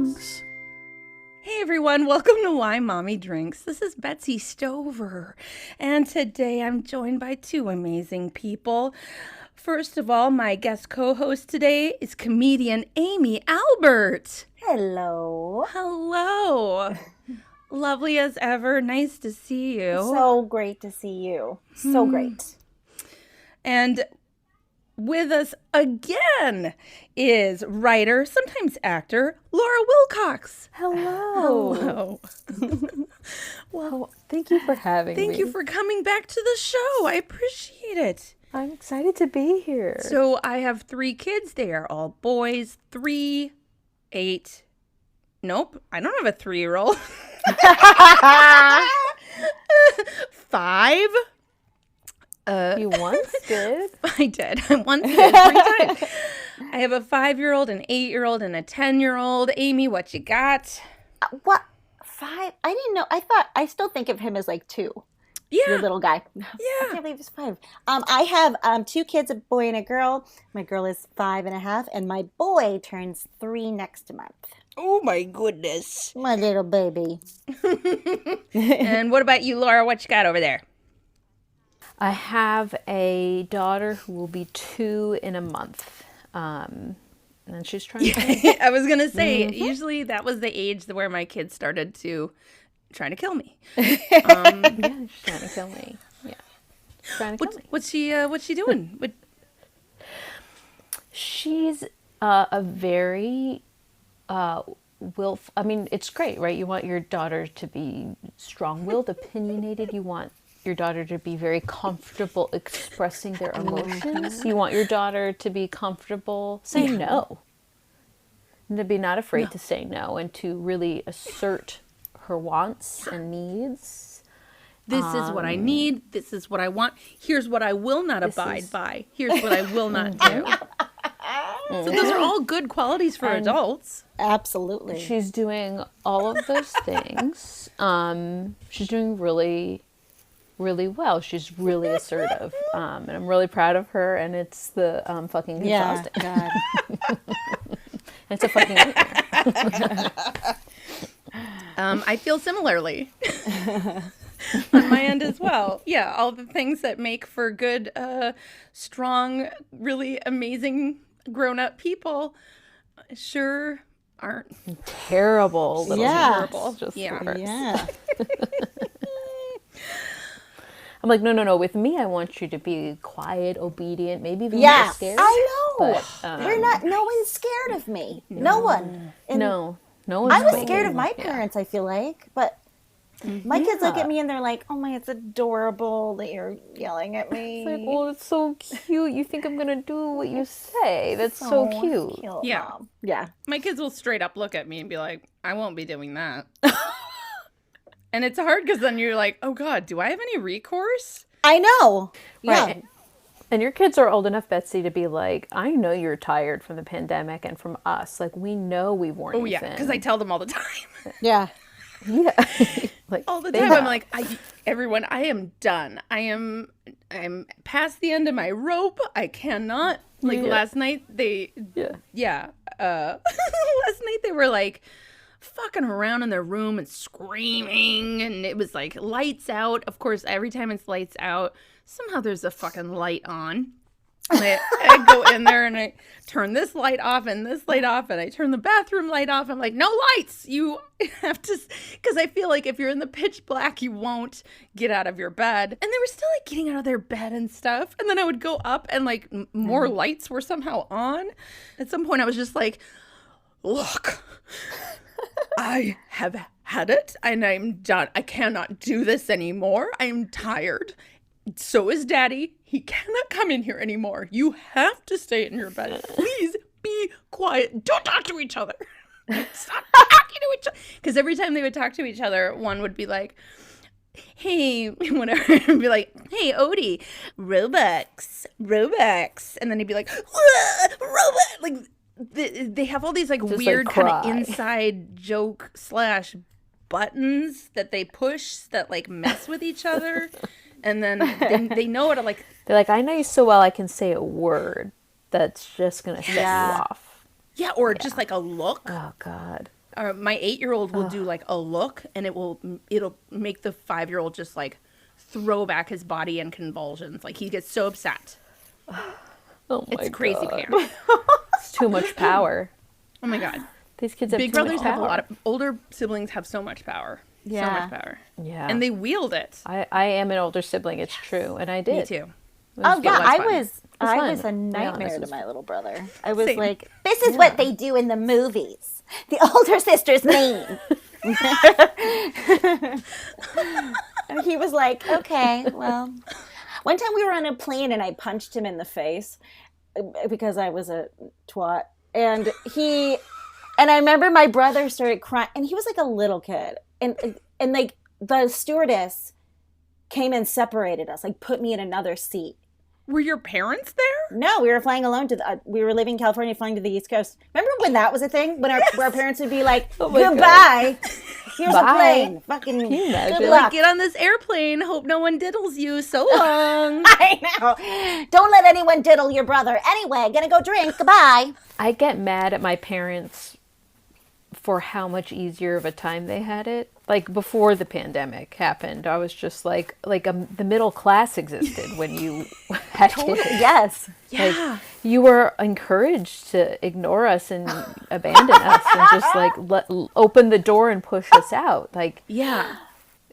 Drinks. Hey everyone, welcome to Why Mommy Drinks. This is Betsy Stover, and today I'm joined by two amazing people. First of all, my guest co-host today is comedian Amy Albert. Hello. Hello. Lovely as ever. Nice to see you. So great to see you. So great. And with us again is writer, sometimes actor, Laura Wilcox. Hello. Well, thank you for having me. Thank you for coming back to the show. I appreciate it. I'm excited to be here. So I have 3 kids. They are all boys. 3, 8. Nope, I don't have a 3-year-old. 5. You once did? I did. I once did 3 times. I have a 5-year-old, an 8-year-old, and a 10-year-old. Amy, what you got? What? 5? I didn't know. I still think of him as like 2. Yeah. Your little guy. Yeah. I can't believe it's 5. I have 2 kids, a boy and a girl. My girl is 5.5, and my boy turns 3 next month. Oh, my goodness. My little baby. And what about you, Laura? What you got over there? I have a daughter who will be 2 in a month. And she's trying to... I was going to say, usually that was the age where my kids started to trying to kill me. Yeah, she's trying to kill me. Yeah. She's trying to kill me. What's she doing? She's a very... I mean, it's great, right? You want your daughter to be strong-willed, opinionated. You want your daughter to be very comfortable expressing their emotions. You want your daughter to be comfortable saying no. And to be not afraid to say no and to really assert her wants and needs. This is what I need. This is what I want. Here's what I will not abide by. Here's what I will not do. So those are all good qualities for adults. Absolutely. She's doing all of those things. She's doing really, really well. She's really assertive. And I'm really proud of her. And it's the fucking exhausting. God. It's a fucking nightmare. I feel similarly on my end as well. Yeah, all the things that make for good, strong, really amazing grown-up people sure aren't. Terrible little terrible. Just Yeah. worse. Yeah. I'm like, no. With me, I want you to be quiet, obedient, maybe even Yeah. scared. I know. But, They're not. No one's scared of me. No one. And no one's I was quaking. scared of my Yeah. parents, I feel like, but my kids look at me and they're like, "Oh my, it's adorable that you're yelling at me." It's like, well, it's so cute. You think I'm gonna do what you say? That's so cute. Yeah. Mom. Yeah. My kids will straight up look at me and be like, I won't be doing that. And it's hard because then you're like, oh God, do I have any recourse? I know. Right. Yeah. And your kids are old enough, Betsy, to be like, I know you're tired from the pandemic and from us. Like, we know we worn Oh you yeah, thin. because I tell them all the time. Yeah. Yeah. Like, All the they time. know. I'm like, everyone, I am done. I'm past the end of my rope. I cannot. Like last night last night they were like fucking around in their room and screaming, and it was like lights out. Of course, every time it's lights out, somehow there's a fucking light on. I go in there and I turn this light off and this light off, and I turn the bathroom light off. I'm like, no lights. You have to, because I feel like if you're in the pitch black, you won't get out of your bed. And they were still like getting out of their bed and stuff. And then I would go up and like more lights were somehow on. At some point I was just like, look, I have had it and I'm done. I cannot do this anymore. I am tired. So is Daddy. He cannot come in here anymore. You have to stay in your bed. Please be quiet. Don't talk to each other. Stop talking to each other. Because every time they would talk to each other, one would be like, hey, whatever. And be like, hey, Odie, Robux. And then he'd be like, Robux. Like, they have all these like Just, weird like, kind of cry. inside joke / buttons that they push that like mess with each other. And then they know how to like... They're like, I know you so well I can say a word that's just going to set you off. Yeah, or just like a look. Oh, God. My 8-year-old will do like a look, and it'll make the 5-year-old just like throw back his body in convulsions. Like he gets so upset. Oh my It's crazy God. pants. It's too much power. Oh my God. These kids have Big too much brothers have a power. lot of, older siblings have so much power. So Yeah. much power. Yeah. And they wield it. I am an older sibling, it's true. And I did. Me too. Oh yeah, that's fun. I fun, was a to be nightmare honest. to my little brother. I was Same. like, this is what they do in the movies. The older sister's mean. And he was like, okay, well. One time we were on a plane and I punched him in the face because I was a twat. And I remember my brother started crying, and he was like a little kid. And like the stewardess came and separated us, like put me in another seat. Were your parents there? No, we were flying alone we were living in California, flying to the East Coast. Remember when that was a thing? When our parents would be like, Oh my goodbye. Here's a Bye. plane. Fucking you imagine? good Like, luck. get on this airplane. Hope no one diddles you. So long. I know. Don't let anyone diddle your brother. Anyway, gonna go drink. Goodbye. I get mad at my parents for how much easier of a time they had it. Like before the pandemic happened, I was just like the middle class existed when you had kids. Yes. Yeah. You were encouraged to ignore us and abandon us and just like open the door and push us out. Like Yeah.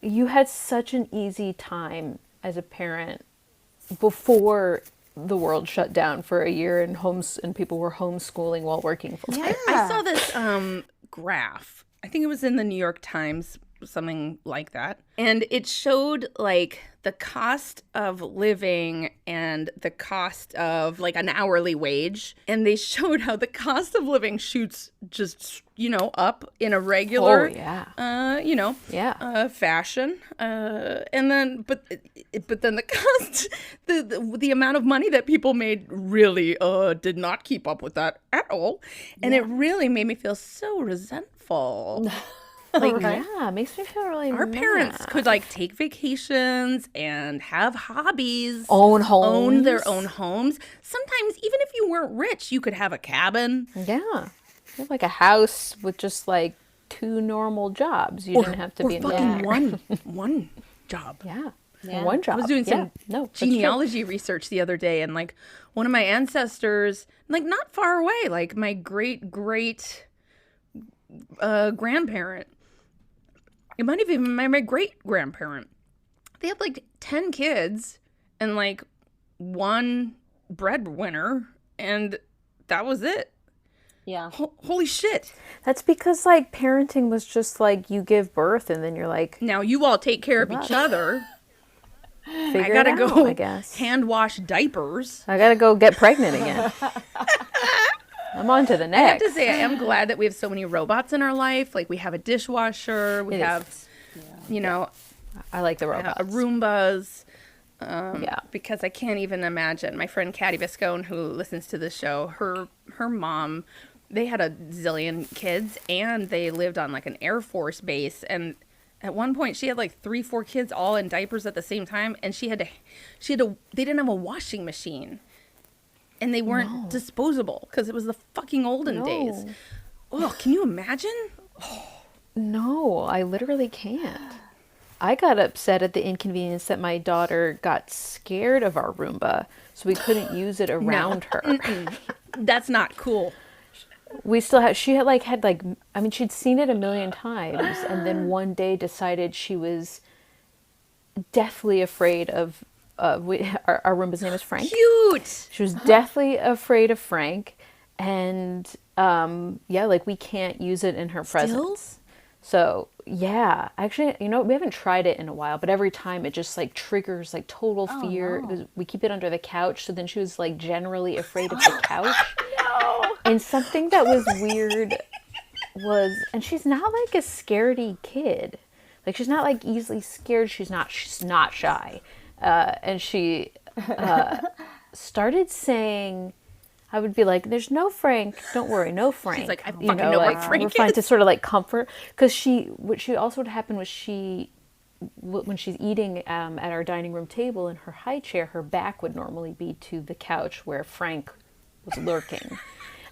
you had such an easy time as a parent before the world shut down for a year and people were homeschooling while working full time. I saw this graph. I think it was in the New York Times, something like that. And it showed like the cost of living and the cost of like an hourly wage. And they showed how the cost of living shoots just, up in a regular, Yeah. fashion. And then, but then the cost, the amount of money that people made really did not keep up with that at all. And it really made me feel so resentful. Like, Yeah, it makes me feel really our mad. parents could like take vacations and have hobbies, Own homes. own their own homes. Sometimes, even if you weren't rich, you could have a cabin. Yeah. You have like a house with just like 2 normal jobs. You didn't have to be in fucking debt. one job. Yeah. Yeah. One job. I was doing some No, that's true. genealogy research the other day, and like one of my ancestors, like not far away, like my great grandparent. It might have even been my great grandparent. They had like 10 kids and like 1 breadwinner, and that was it. Yeah. Holy shit. That's because like parenting was just like you give birth and then you're like, Now you all take care of each other. figure I gotta it out, go I guess. hand wash diapers. I gotta go get pregnant again. I'm on to the I have next. to say, I am glad that we have so many robots in our life. Like we have a dishwasher, we It is. have, I like the robots. Roombas. Yeah. Because I can't even imagine. My friend Catty Viscone, who listens to this show, her mom, they had a zillion kids, and they lived on like an Air Force base, and at one point she had like 3-4 kids all in diapers at the same time, and she had to they didn't have a washing machine, and they weren't disposable because it was the fucking olden days. Oh, can you imagine? No, I literally can't. I got upset at the inconvenience that my daughter got scared of our Roomba, so we couldn't use it around her. That's not cool. We still had, she'd seen it a million times, and then one day decided she was deathly afraid of, our Roomba's name is Frank. Cute. She was deathly afraid of Frank, and we can't use it in her presence. So yeah, actually, we haven't tried it in a while, but every time it just like triggers like total fear. No. We keep it under the couch, so then she was like generally afraid of the couch. No. And something that was weird was, and she's not like a scaredy kid. Like she's not like easily scared. She's not shy. And she started saying, I would be like, "There's no Frank. Don't worry, no Frank." She's like, "I fucking know where Frank we're fine," is. to sort of like comfort, because what also would happen was when she's eating at our dining room table in her high chair, her back would normally be to the couch where Frank was lurking.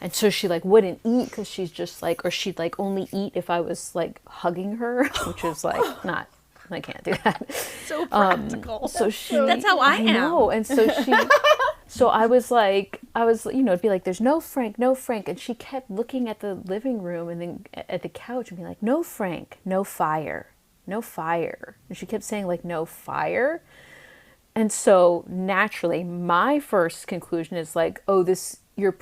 And so she like wouldn't eat because she's just like, or she'd like only eat if I was like hugging her, which is like not, I can't do that. So practical. So she, That's how I am. know. And so she, so I was, you know, it'd be like, there's no Frank, no Frank. And she kept looking at the living room and then at the couch and be like, no Frank, no fire, no fire. And she kept saying like, no fire. And so naturally, my first conclusion is like, oh, this, you're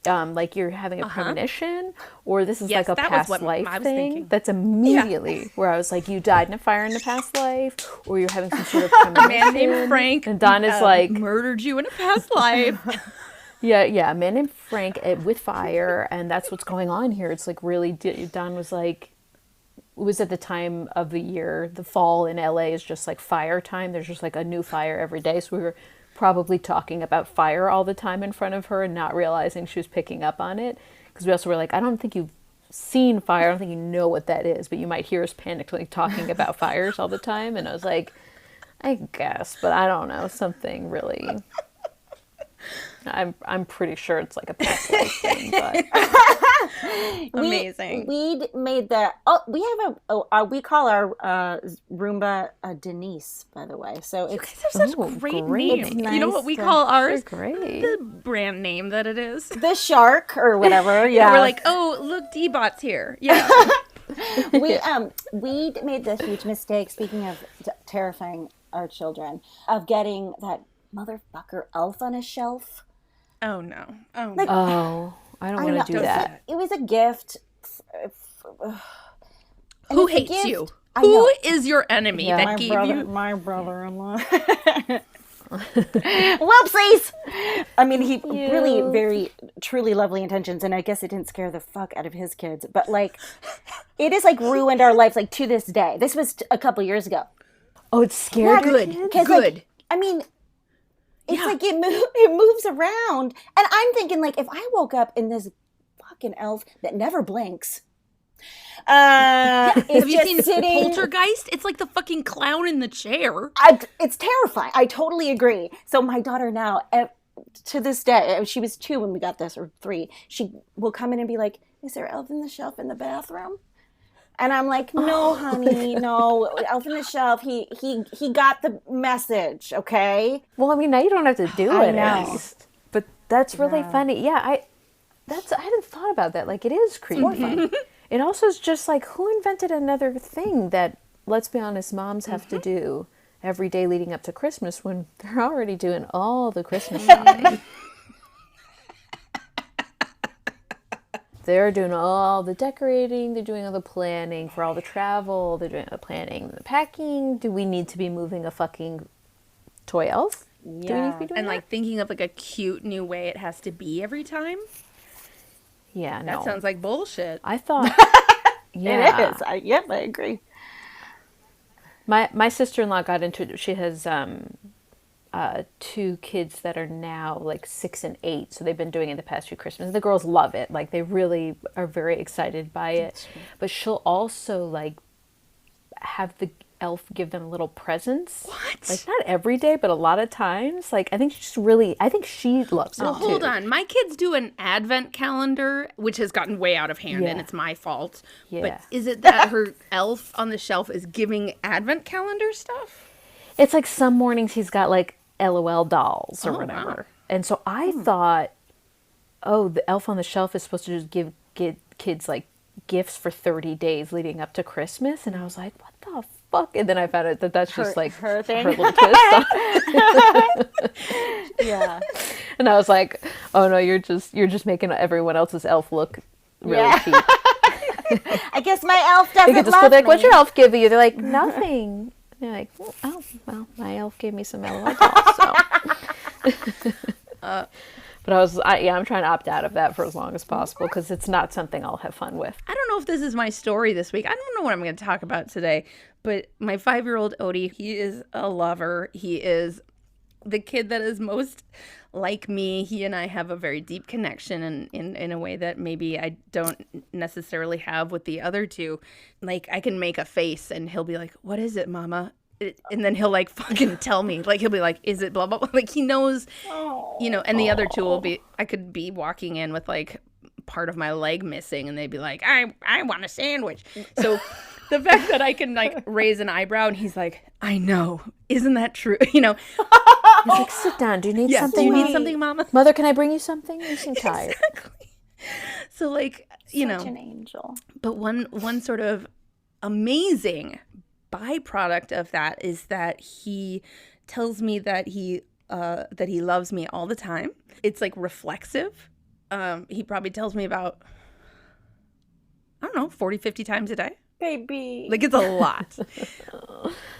like you're having a premonition, or this is like a past life thing. Thinking. That's immediately where I was like, you died in a fire in the past life, or you're having some sort of premonition. A man named Frank. And Don is like, murdered you in a past life. yeah, a man named Frank with fire, and that's what's going on here. It's like really, Don was like, it was at the time of the year, the fall in LA is just like fire time. There's just like a new fire every day. So we were probably talking about fire all the time in front of her and not realizing she was picking up on it. Because we also were like, I don't think you've seen fire. I don't think you know what that is, but you might hear us panically talking about fires all the time. And I was like, I guess, but I don't know, something really... I'm pretty sure it's like a past life thing, but amazing. We made the we have we call our Roomba Denise, by the way. So You it's guys have such great names. It's You know nice what we to- call ours? great. The brand name that it is. the shark or whatever. Yeah, We're like, oh, look, D-Bot's here. Yeah. we made the huge mistake. Speaking of terrifying our children, of getting that motherfucker elf on a shelf. Oh, no. Oh, Like- no. Oh, I don't want to do that. It was a gift. Who hates you? I Who know. is your enemy Yeah. that gave you... My brother-in-law. Whoopsies! I mean, he really very, truly lovely intentions, and I guess it didn't scare the fuck out of his kids. But like, it has like ruined our lives, like to this day. This was a couple years ago. Oh, it's scared your Good. kids? Because Good. like, I mean, it's like it moves around, and I'm thinking like, if I woke up in this fucking elf that never blinks. Have It's you just seen sitting. Poltergeist? It's like the fucking clown in the chair. It's terrifying. I totally agree. So my daughter now, to this day, she was 2 when we got this, or 3. She will come in and be like, "Is there elf in the shelf in the bathroom?" And I'm like, "No, honey, no. Elf in the shelf. He got the message. Okay." Well, I mean, now you don't have to do I it at know. least. But that's really funny. Yeah, I hadn't thought about that. Like, it is creepy. It also is just like, who invented another thing that, let's be honest, moms have to do every day leading up to Christmas when they're already doing all the Christmas shopping? They're doing all the decorating, they're doing all the planning for all the travel, they're doing the planning, the packing. Do we need to be moving a fucking toy elf? Do we need to be doing And that? like thinking of like a cute new way it has to be every time. Yeah, That no. sounds like bullshit. I thought, yeah. It is. Yep, I agree. My sister-in-law got into it. She has 2 kids that are now like 6 and 8. So they've been doing it the past few Christmas. The girls love it. Like, they really are very excited by it. But she'll also like have the elf give them little presents. What? Like, not every day, but a lot of times. Like, I think she loves it Well, too. hold on. My kids do an advent calendar, which has gotten way out of hand, and Yeah. it's my fault. Yeah. But is it that her elf on the shelf is giving advent calendar stuff? It's like some mornings he's got like LOL dolls or Oh, whatever. wow. And so I thought, oh, the elf on the shelf is supposed to just give kids like gifts for 30 days leading up to Christmas. And I was like, what the fuck? And then I found out that that's just like her thing. her little twist on it. Yeah. And I was like, oh no, you're just making everyone else's elf look really cheap. I guess my elf doesn't You could just love be like, me. what's your elf give you? They're like, nothing. They're like, oh, well, my elf gave me some LOL dolls, so. But I'm trying to opt out of that for as long as possible because it's not something I'll have fun with. I don't know if this is my story this week. I don't know what I'm going to talk about today. But my 5-year-old Odie, he is a lover. He is the kid that is most like me. He and I have a very deep connection in a way that maybe I don't necessarily have with the other two. Like, I can make a face and he'll be like, "What is it, Mama?" And then he'll like fucking tell me. Like, he'll be like, "Is it blah blah blah?" Like, he knows, you know. And the other two will be, I could be walking in with like part of my leg missing, and they'd be like, I want a sandwich. So the fact that I can like raise an eyebrow and he's like, I know, isn't that true? You know, He's like, sit down. Do you need something? do you Mom? need something, Mama? Mother, can I bring you something? You seem tired. Exactly. So like, you Such know, an angel. but one sort of amazing byproduct of that is that he tells me that he loves me all the time. It's like reflexive. He probably tells me about, I don't know, 40, 50 times a day. Baby. Like, it's a lot.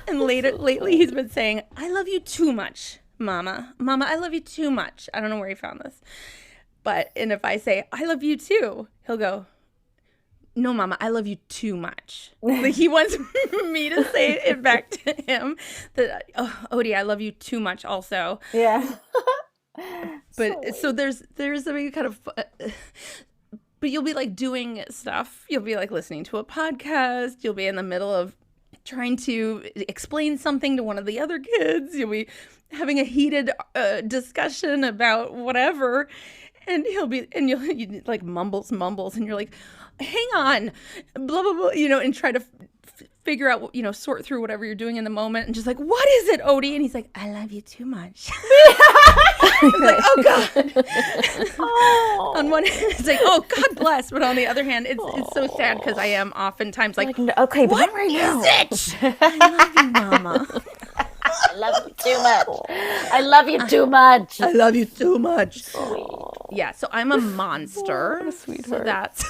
And lately he's been saying, I love you too much, Mama. Mama, I love you too much. I don't know where he found this. And if I say, I love you too, he'll go, no, Mama, I love you too much. Like, he wants me to say it back to him that, oh, Odie, I love you too much also. Yeah. But so there's a kind of, but you'll be like doing stuff. You'll be like listening to a podcast. You'll be in the middle of trying to explain something to one of the other kids. You'll be having a heated discussion about whatever. And you like mumbles, and you're like, hang on, blah, blah, blah, you know, and try to figure out, you know, sort through whatever you're doing in the moment. And just like, what is it, Odie? And he's like, I love you too much. It's like, oh, God. Oh. On one hand, it's like, oh, God bless. But on the other hand, it's so sad because I am oftentimes like, No, okay, but what not right now. is it? I love you, Mama. I love you too much. I love you too much. I love you too much. Sweet. Yeah, so I'm a monster. What a sweetheart. So that's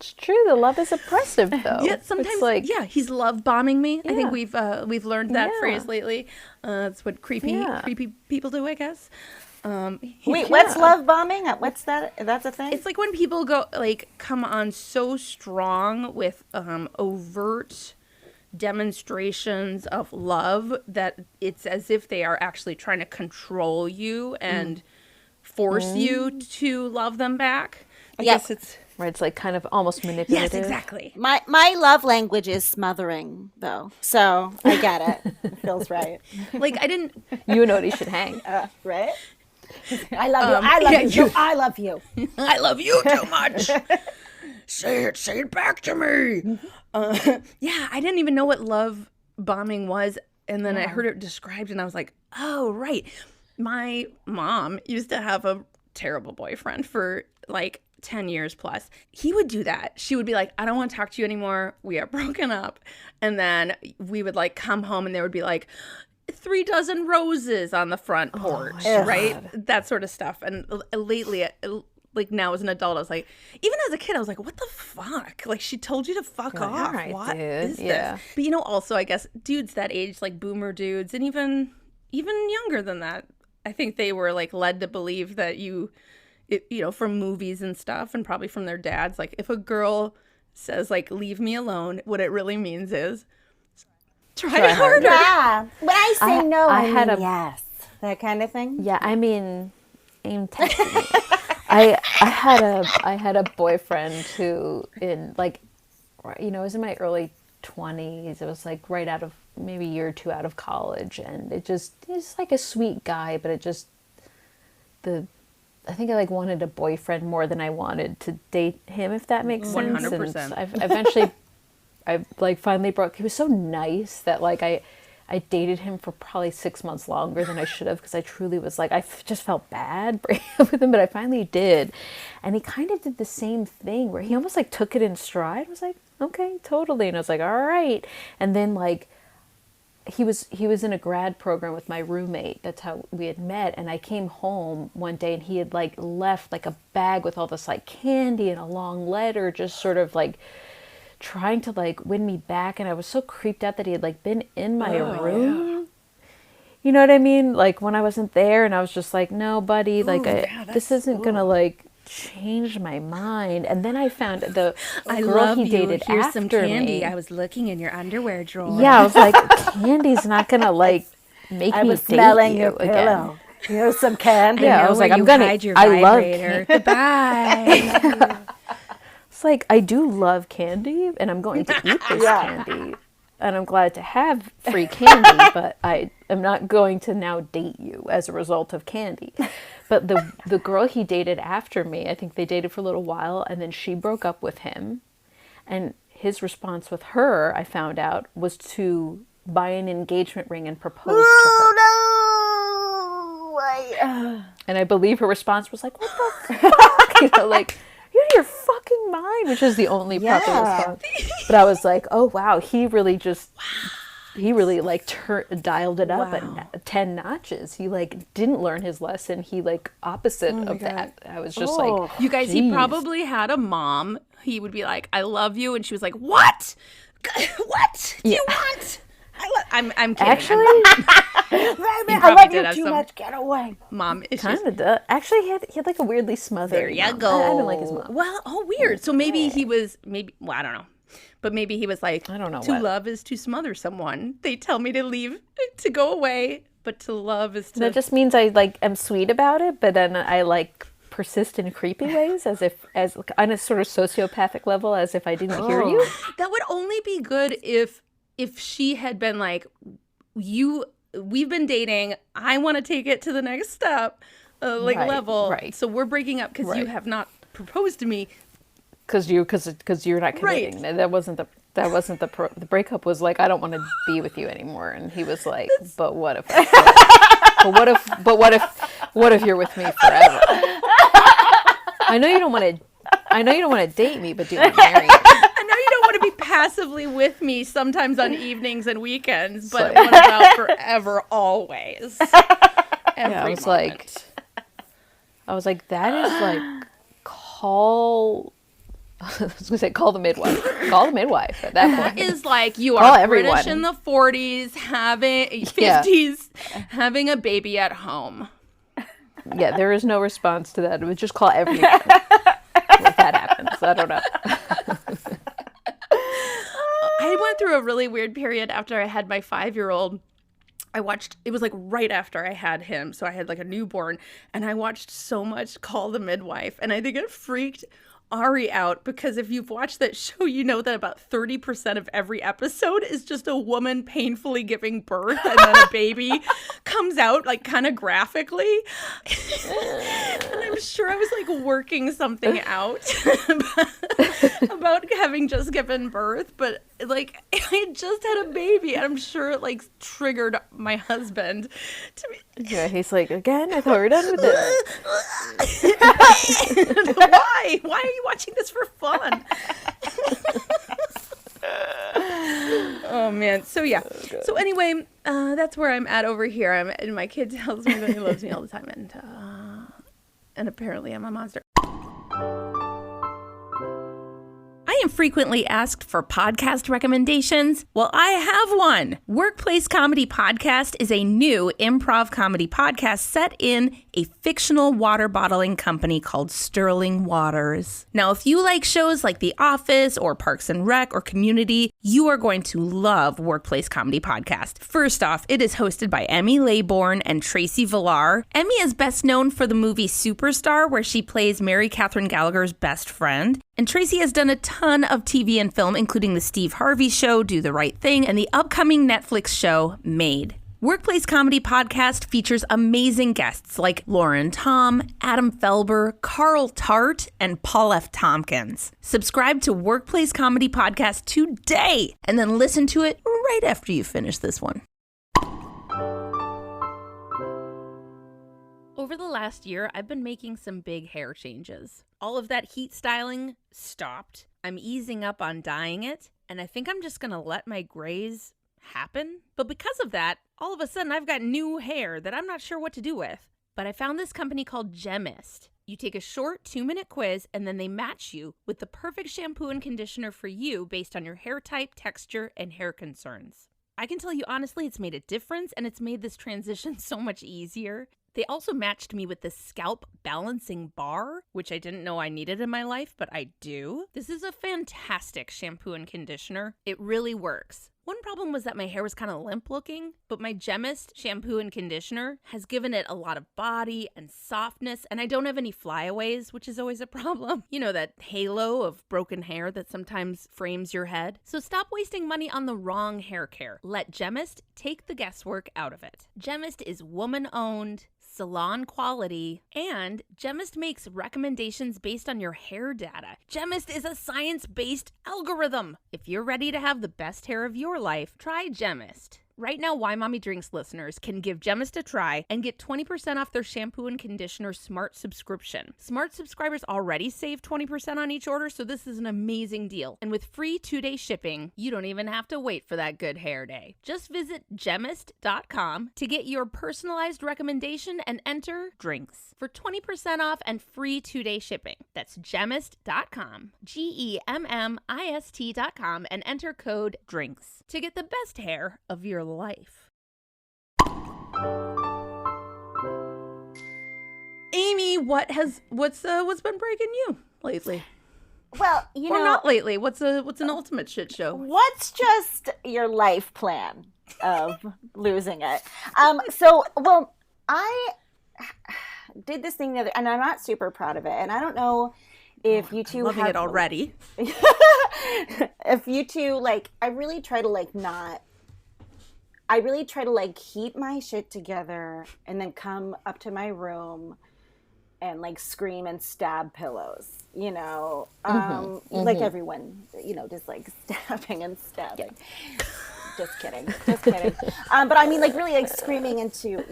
It's true. The love is oppressive, though. yeah. Sometimes it's like, yeah, he's love bombing me. I think Yeah. we've learned that Yeah. phrase lately. It's what creepy people do, I guess. Wait, what's love bombing? What's that? That's a thing? It's like when people come on so strong with overt demonstrations of love that it's as if they are actually trying to control you and force you to love them back. I guess it's right, it's like kind of almost manipulative. yes, exactly. My love language is smothering, though. So I get it. It feels right. Like I didn't. You and Odie should hang. Right? I love you. I love you. I love you. I love you too much. Say it back to me. Yeah, I didn't even know what love bombing was. And then I heard it described and I was like, oh, right. My mom used to have a terrible boyfriend for like 10 years plus. He would do that. She would be like, I don't want to talk to you anymore. We are broken up. And then we would like come home and there would be like 3 dozen roses on the front porch, right? That sort of stuff. And lately, like now as an adult, I was like, even as a kid, I was like, what the fuck? Like she told you to fuck Like, off. all right, What dude. is Yeah. this? But you know, also I guess dudes that age, like boomer dudes, and even younger than that, I think they were like led to believe that you know, from movies and stuff, and probably from their dads, like if a girl says like leave me alone, what it really means is try harder. Yeah. When I say no, I had mean a- yes. That kind of thing. Yeah, I mean, aim testing. I had a boyfriend who in like, you know, it was in my early 20s. It was like right out of maybe a year or two out of college, and he's like a sweet guy, but I think I like wanted a boyfriend more than I wanted to date him, if that makes sense. 100%. I've like finally he was so nice that like I dated him for probably 6 months longer than I should have, because I truly was like, just felt bad breaking up with him, but I finally did. And he kind of did the same thing where he almost like took it in stride. I was like, okay, totally. And I was like, all right. And then like, he was in a grad program with my roommate. That's how we had met. And I came home one day and he had like left like a bag with all this like candy and a long letter, just sort of like trying to like win me back. And I was so creeped out that he had like been in my room. Yeah. You know what I mean? Like when I wasn't there, and I was just like, no, buddy, like this isn't gonna like change my mind. And then I found the girl he dated Here's after some candy. me. I was looking in your underwear drawer. Yeah, I was like, candy's not gonna like make I me was date smelling you your again. pillow. Here's some candy. Yeah, I was like, I'm gonna. hide your I love. vibrator. Goodbye. It's like I do love candy, and I'm going to eat this candy, and I'm glad to have free candy, but I am not going to now date you as a result of candy. But the girl he dated after me, I think they dated for a little while, and then she broke up with him. And his response with her, I found out, was to buy an engagement ring and propose to her. And I believe her response was like, what the fuck? You know, like, you're out of your fucking mind, which is the only proper response. But I was like, oh, wow, he really just... He really like dialed it up at 10 notches. He like didn't learn his lesson. He like opposite of that. I was just like, you guys, geez. he probably had a mom. He would be like, I love you. And she was like, what? What do you want? I'm kidding. Actually, I love you too much. Get away. Mom issues. Kind of does. Actually, he had like a weirdly smothered. There you mom. go. I didn't like his mom. Well, weird. So maybe he was, well, I don't know. But maybe he was like, I don't know. To love is to smother someone. They tell me to leave, to go away, but to love is to... That just means I like am sweet about it, but then I like persist in creepy ways, as on a sort of sociopathic level, as if I didn't hear you. That would only be good if she had been like, we've been dating, I want to take it to the next step, level. Right. So we're breaking up because you have not proposed to me. Because you're not committing. Right. That wasn't the breakup was like, I don't want to be with you anymore. And he was like, but what if you're with me forever? I know you don't want to date me, but do you want to marry me? I know you don't want to be passively with me sometimes on evenings and weekends, but what about forever, always? I was like, that is like, call the midwife. Call the midwife at that point. That is like, you are British in the 40s, 50s, having a baby at home. Yeah, there is no response to that. It would just call everyone if that happens. I don't know. I went through a really weird period after I had my 5-year-old. It was like right after I had him. So I had like a newborn, and I watched so much Call the Midwife, and I think it freaked Ari out, because if you've watched that show, you know that about 30% of every episode is just a woman painfully giving birth, and then a baby comes out like kind of graphically. And I'm sure I was like working something out about having just given birth, but like I had just had a baby, and I'm sure it like triggered my husband to be. Yeah, he's like, again, I thought we were done with this. Why? Why are you watching this for fun? Oh man. So yeah. So anyway, that's where I'm at over here. And my kid tells me that he loves me all the time, and apparently I'm a monster. I am frequently asked for podcast recommendations. Well, I have one. Workplace Comedy Podcast is a new improv comedy podcast set in a fictional water bottling company called Sterling Waters. Now, if you like shows like The Office or Parks and Rec or Community, you are going to love Workplace Comedy Podcast. First off, it is hosted by Emmy Laybourne and Tracy Villar. Emmy is best known for the movie Superstar, where she plays Mary Catherine Gallagher's best friend. And Tracy has done a ton of TV and film, including The Steve Harvey Show, Do the Right Thing, and the upcoming Netflix show, Made. Workplace Comedy Podcast features amazing guests like Lauren Tom, Adam Felber, Carl Tart, and Paul F. Tompkins. Subscribe to Workplace Comedy Podcast today, and then listen to it right after you finish this one. Over the last year, I've been making some big hair changes. All of that heat styling stopped. I'm easing up on dyeing it, and I think I'm just gonna let my grays happen. But because of that, all of a sudden I've got new hair that I'm not sure what to do with. But I found this company called Gemist. You take a short 2-minute quiz, and then they match you with the perfect shampoo and conditioner for you based on your hair type, texture, and hair concerns. I can tell you honestly, it's made a difference, and it's made this transition so much easier. They also matched me with this scalp balancing bar, which I didn't know I needed in my life, but I do. This is a fantastic shampoo and conditioner. It really works. One problem was that my hair was kind of limp looking, but my Gemist shampoo and conditioner has given it a lot of body and softness, and I don't have any flyaways, which is always a problem. You know, that halo of broken hair that sometimes frames your head. So stop wasting money on the wrong hair care. Let Gemist take the guesswork out of it. Gemist is woman-owned, salon quality, and Gemist makes recommendations based on your hair data. Gemist is a science-based algorithm. If you're ready to have the best hair of your life, try Gemist. Right now, Why Mommy Drinks listeners can give Gemist a try and get 20% off their shampoo and conditioner Smart subscription. Smart subscribers already save 20% on each order, so this is an amazing deal. And with free 2-day shipping, you don't even have to wait for that good hair day. Just visit gemist.com to get your personalized recommendation and enter drinks for 20% off and free 2-day shipping. That's gemist.com, GEMMIST.com, and enter code drinks to get the best hair of your life. Amy, what's been breaking you lately? Well, Or not lately. What's an ultimate shit show? What's just your life plan of losing it? I did this thing the other, and I'm not super proud of it, and I don't know if you two I'm loving it already. If you two I really try to keep my shit together and then come up to my room and scream and stab pillows, like everyone, just stabbing and stabbing. Yeah. Just kidding. But I mean, really screaming into,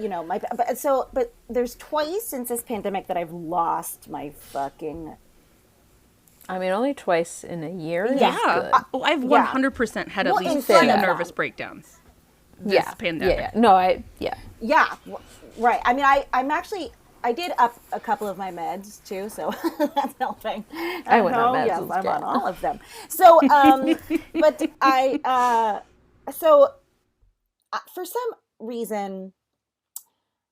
but there's twice since this pandemic that I've lost my fucking. I mean, only twice in a year. Yeah. I've 100% had at least 2 nervous breakdowns. This pandemic. Yeah. No, Yeah, right. I mean, I did up a couple of my meds too, so that's helping. I went on meds. Yes, I'm on all of them. So, but for some reason,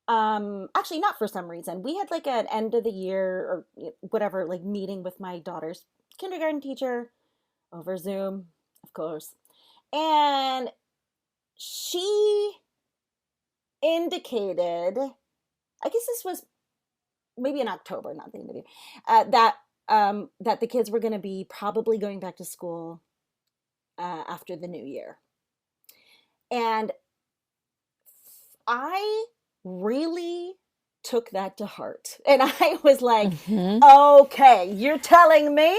actually not for some reason, we had an end of the year or whatever, meeting with my daughter's kindergarten teacher over Zoom, of course. And she indicated, I guess this was maybe in October, not the end of the year, that the kids were going to be probably going back to school after the new year. And I really took that to heart. And I was like, okay, you're telling me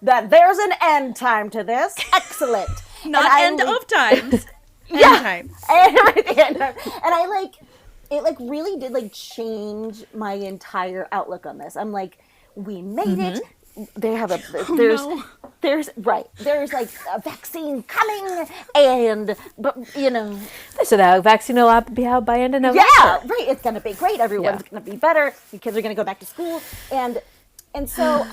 that there's an end time to this? Excellent. Not end of times. Yeah. And I it really did change my entire outlook on this. I'm like, we made it. They have there's a vaccine coming, So the vaccine will be out by end of November. Yeah, right. It's gonna be great. Everyone's gonna be better. The kids are gonna go back to school, and so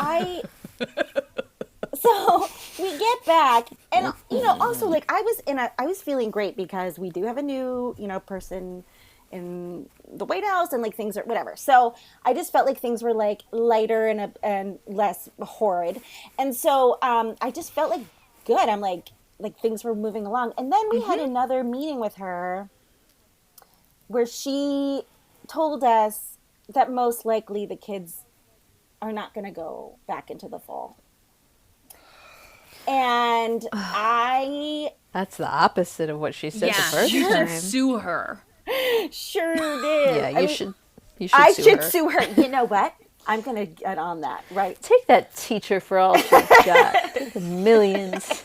so we get back, and also I was feeling great because we do have a new person in the White House, and things are whatever. So I just felt like things were lighter and less horrid, and so I just felt good. I'm like things were moving along, and then we had another meeting with her where she told us that most likely the kids are not going to go back into the fall. And that's the opposite of what she said the first you time. should sue her. Sure did. Yeah, you should I sue should her. sue her. You know what? I'm going to get on that, right? Take that teacher for all she's got. Take the millions.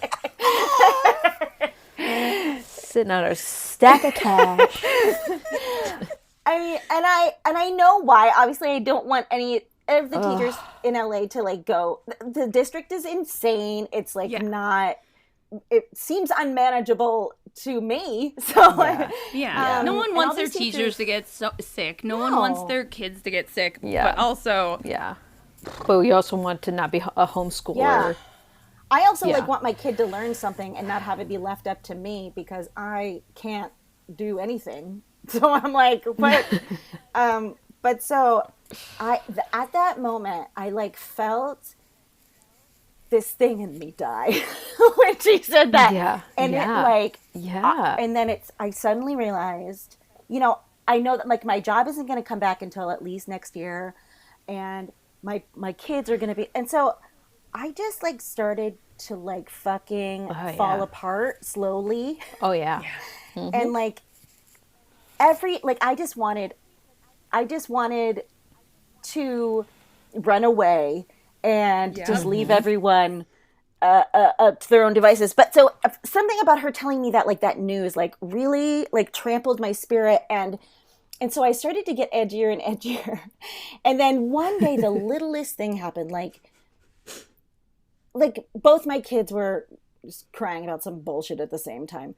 Sitting on her stack of cash. I mean, and I know why. Obviously, I don't want any of the teachers in LA to go. The district is insane. It's not. It seems unmanageable to me. So no one wants their teachers to get sick. No one wants their kids to get sick. Yeah. But also, but we also want to not be a homeschooler. Yeah. I also want my kid to learn something and not have it be left up to me because I can't do anything. So I'm like, but so at that moment, I Mm-hmm. felt this thing in me die when she said that. And and then I suddenly realized, I know that my job isn't going to come back until at least next year, and my kids are going to be, and so I just started to fucking fall apart slowly. Oh yeah. And I just wanted I just wanted to run away and just leave everyone to their own devices. But so something about her telling me that, like, that news, like, really, like, trampled my spirit. And so I started to get edgier and edgier. And then one day, the littlest thing happened. Like both my kids were just crying about some bullshit at the same time.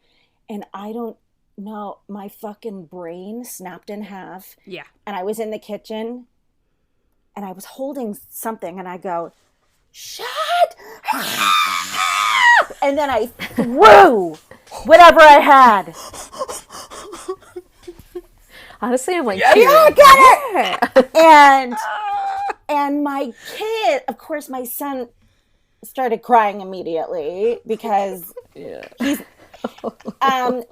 And I don't know, my fucking brain snapped in half. Yeah. And I was in the kitchen and I was holding something and I go, shut up! And then I threw whatever I had. Honestly, I'm like, yeah, get it! And my kid, of course, my son started crying immediately because he's and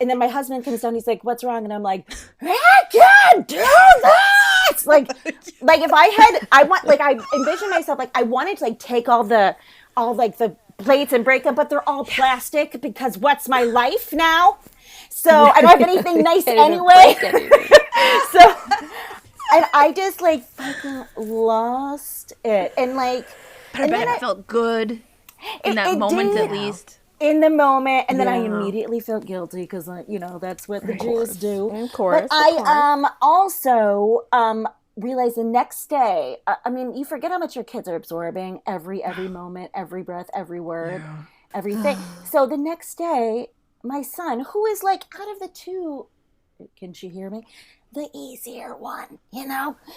then my husband comes down, he's like, what's wrong? And I'm like, I can't do this. Like if I envision myself, like I wanted to like take all the plates and break them, but they're all plastic because what's my life now? So I don't have anything nice anyway. So, and I just like fucking lost it. And like, but I bet it felt good in that moment at least. In the moment, and then I immediately felt guilty because, that's what the Jews do. Of course. But I also realized the next day, I mean, you forget how much your kids are absorbing every moment, every breath, every word, everything. So the next day, my son, who is like out of the two, can she hear me? The easier one,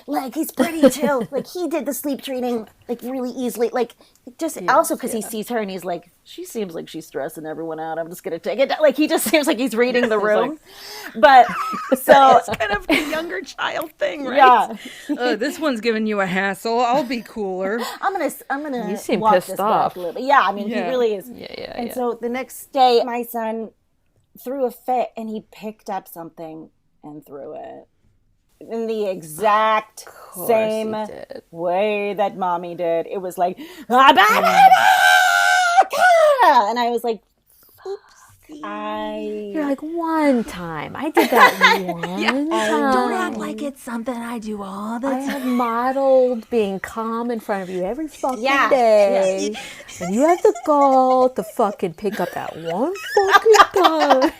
like he's pretty chill. Like he did the sleep training like really easily. Like just also because he sees her and he's like, she seems like she's stressing everyone out. I'm just gonna take it. Like he just seems like he's reading the room. But so it's kind of a younger child thing, right? Yeah. This one's giving you a hassle. I'll be cooler. I'm gonna. You seem walk pissed this off. Back a little bit. Yeah, I mean he really is. Yeah. And so the next day, my son threw a fit and he picked up something and threw it in the exact same way that mommy did. It was like, and I was like, oopsie. You're like, one time. I did that one time. Don't act like it's something I do all the time. I have modeled being calm in front of you every fucking day. And you have the gall to fucking pick up that one fucking time.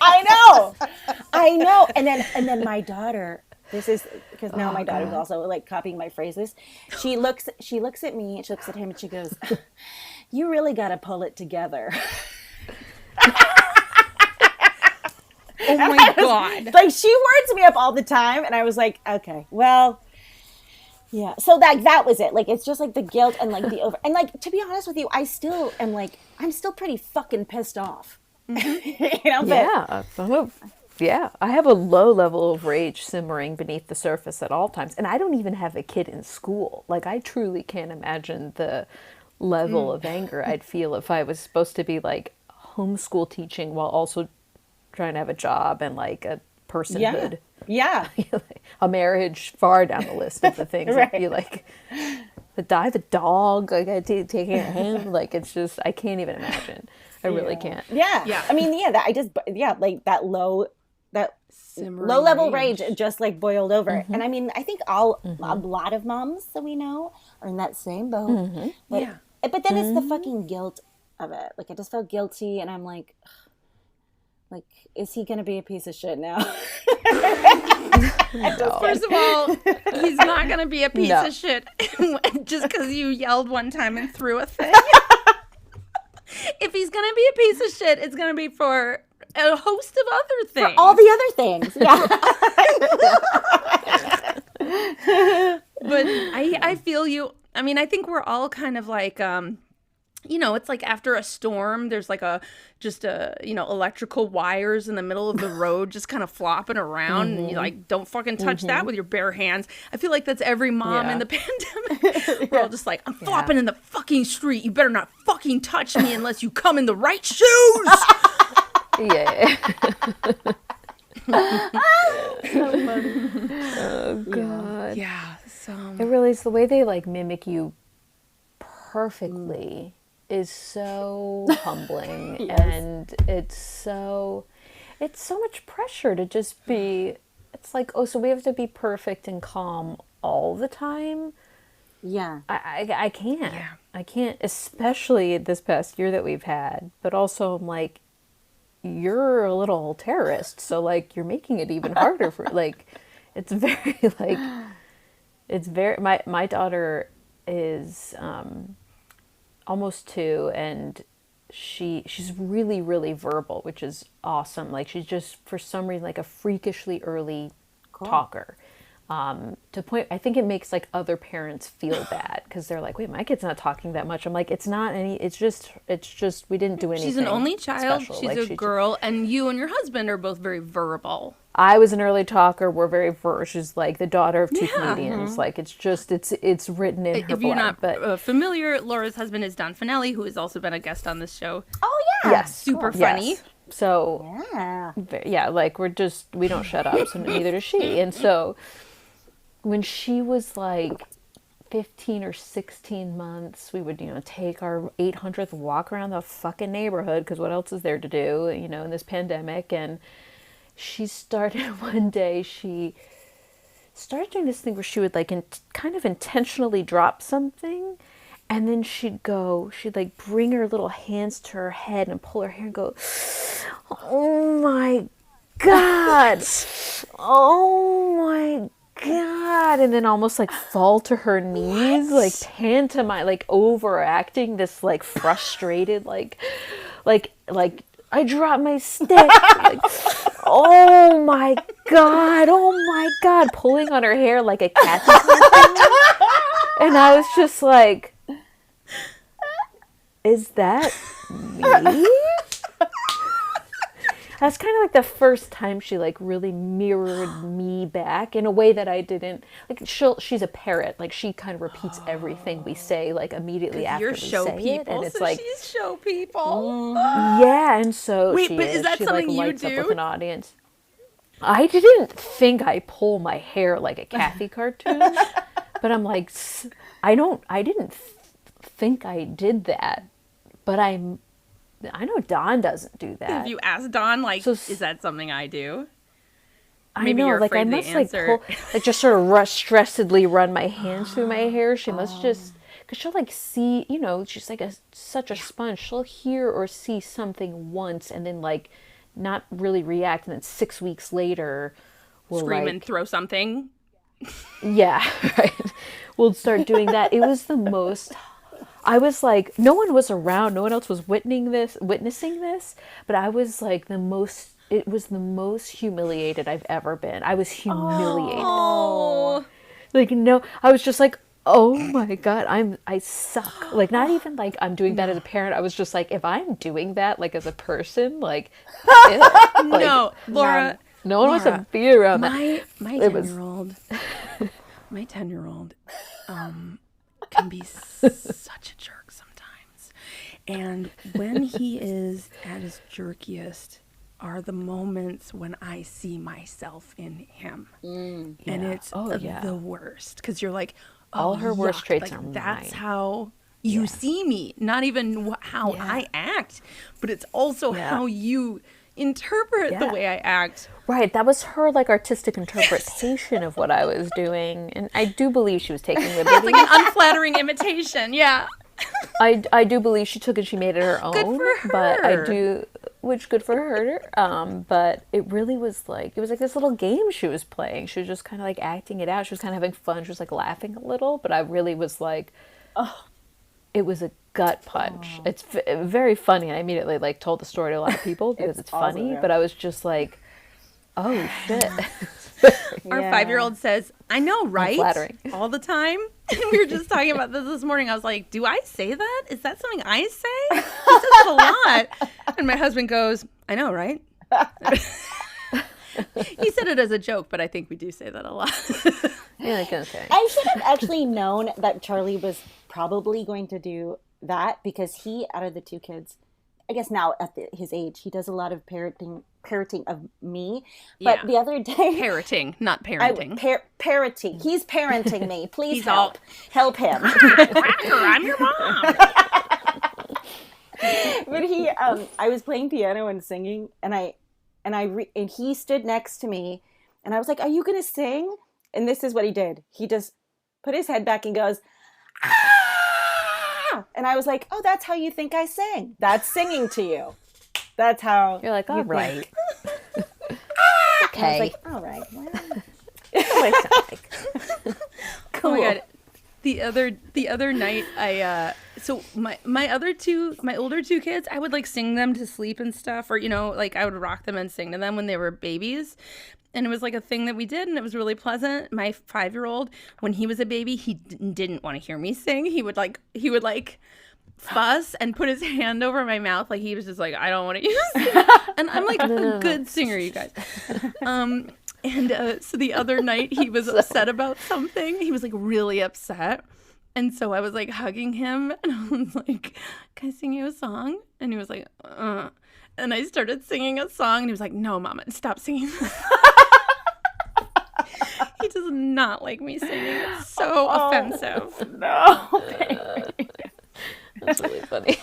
I know. And then my daughter, this is because now my daughter's also like copying my phrases. She looks at me and she looks at him and she goes, you really got to pull it together. Oh my God. Like she words me up all the time. And I was like, okay, well, yeah. So that was it. Like, it's just like the guilt and like the over, and like, to be honest with you, I still am like, I'm still pretty fucking pissed off. But, yeah, I have a low level of rage simmering beneath the surface at all times. And I don't even have a kid in school. Like, I truly can't imagine the level of anger I'd feel if I was supposed to be like homeschool teaching while also trying to have a job and like a personhood. Yeah. A marriage, far down the list of the things. Right. I'd be like, I have a dog, like I take care of him. Like, it's just, I can't even imagine. I really can't. Yeah. I mean, like that low level rage just like boiled over. Mm-hmm. And I mean, I think a lot of moms that we know are in that same boat. Mm-hmm. But then it's the fucking guilt of it. Like I just felt guilty and I'm like, is he going to be a piece of shit now? No. First of all, he's not going to be a piece of shit just because you yelled one time and threw a thing. If he's going to be a piece of shit, it's going to be for a host of other things. For all the other things. Yeah. But I feel you. I mean, I think we're all kind of like, it's like after a storm, there's like electrical wires in the middle of the road just kind of flopping around. And you like, don't fucking touch that with your bare hands. I feel like that's every mom in the pandemic. We're all just like, I'm flopping in the fucking street. You better not fucking touch me unless you come in the right shoes. Yeah. So funny. Oh, God. Yeah. So it really is the way they like mimic you perfectly. Is so humbling. And it's so much pressure to just be it's like, oh, so we have to be perfect and calm all the time. Yeah. I can't. Yeah. I can't, especially this past year that we've had. But also, I'm like, you're a little terrorist, so like you're making it even harder for like. It's very like, it's very. My daughter is almost 2, and she's really, really verbal, which is awesome. Like she's just for some reason like a freakishly early talker. To point, I think it makes like other parents feel bad because they're like, wait, my kid's not talking that much. I'm like, it's not any, it's just we didn't do anything. She's an only child. Special. She's like, a girl, and you and your husband are both very verbal. I was an early talker. We're very She's like the daughter of 2 comedians. Like it's just it's written in her blood. If you're not but familiar, Laura's husband is Don Finelli, who has also been a guest on this show. Oh yeah. yes, Super funny. Yes. So yeah, like we don't shut up. So neither does she. And so when she was like 15 or 16 months, we would, take our 800th walk around the fucking neighborhood because what else is there to do, in this pandemic. And she started one day, she started doing this thing where she would like kind of intentionally drop something. And then she'd like bring her little hands to her head and pull her hair and go, oh my God. Oh my God. And then almost like fall to her knees, like pantomime, like overacting this like frustrated, like I dropped my stick. Like, oh my God, pulling on her hair like a cat. And I was just like, is that me? That's kind of like the first time she like really mirrored me back in a way that I didn't like. She's a parrot. Like she kind of repeats everything we say like immediately after You're we show say people, it, and it's so like she's show people. yeah. And so Wait, she but is that she something like you lights up do? with an audience. I didn't think I pull my hair like a Kathy cartoon, but I'm like, I didn't think I did that, but I know Don doesn't do that. Have you asked Don, like, So, is that something I do? I Maybe know, you're like I afraid to must like answer. pull, like just sort of stressedly run my hands through my hair. She must just, cause she'll like see, she's like such a sponge. She'll hear or see something once and then like not really react, and then 6 weeks later, we'll Scream like, and throw something. yeah, right. We'll start doing that. It was the most. I was like, no one was around, no one else was witnessing this, but I was like it was the most humiliated I've ever been. I was humiliated. Oh, Like, no, I was just like, oh my God, I suck. Like, not even like I'm doing that as a parent. I was just like, if I'm doing that, like as a person, like, ew. Like, no, Laura. no one wants to be around that. My It was- 10-year-old, my 10-year-old, can be such a jerk sometimes. And when he is at his jerkiest are the moments when I see myself in him. And it's the worst. Because you're like, all her worst traits like, are that's mine. how you see me. Not even how I act, but it's also how you interpret the way I act. Right, that was her like artistic interpretation of what I was doing, and I do believe she was taking liberties. It's like an unflattering imitation. Yeah. I do believe she took it, she made it her own. Good for But I her. do, which good for her. But it really was like, it was like this little game she was playing. She was just kind of like acting it out. She was kind of having fun. She was like laughing a little, but I really was like, it was a gut punch. It's very funny. I immediately like told the story to a lot of people because it's funny, awesome. but I was just like, oh shit. Our 5-year-old says, I know, right? Unflattering. All the time. And we were just talking about this morning. I was like, do I say that? Is that something I say? He says it a lot. And my husband goes, I know, right? He said it as a joke, but I think we do say that a lot. Yeah, I can say. I should have actually known that Charlie was probably going to do that because he, out of the two kids, I guess now at his age, he does a lot of parroting of me. But the other day... Parroting, not parenting. Parroting. He's parenting me. Please He's help. Help him. Cracker, I'm your mom. But he, I was playing piano and singing, and he stood next to me, And I was like, are you going to sing? And this is what he did. He just put his head back and goes, ah! And I was like, oh, that's how you think I sing. That's singing to you. That's how You're like, all right. Okay. I was like, all right. Well, cool. Oh my God. The other night, so my older two kids, I would like sing them to sleep and stuff, or like I would rock them and sing to them when they were babies, and it was like a thing that we did, and it was really pleasant. My 5-year-old, when he was a baby, he didn't want to hear me sing. He would fuss and put his hand over my mouth, like he was just like, I don't want to use it. And I'm like a good singer, you guys. And so the other night he was upset about something. He was like really upset. And so I was like hugging him and I was like, can I sing you a song? And he was like, And I started singing a song and he was like, no, Mama, stop singing. He does not like me singing. It's so offensive. No. That's really funny.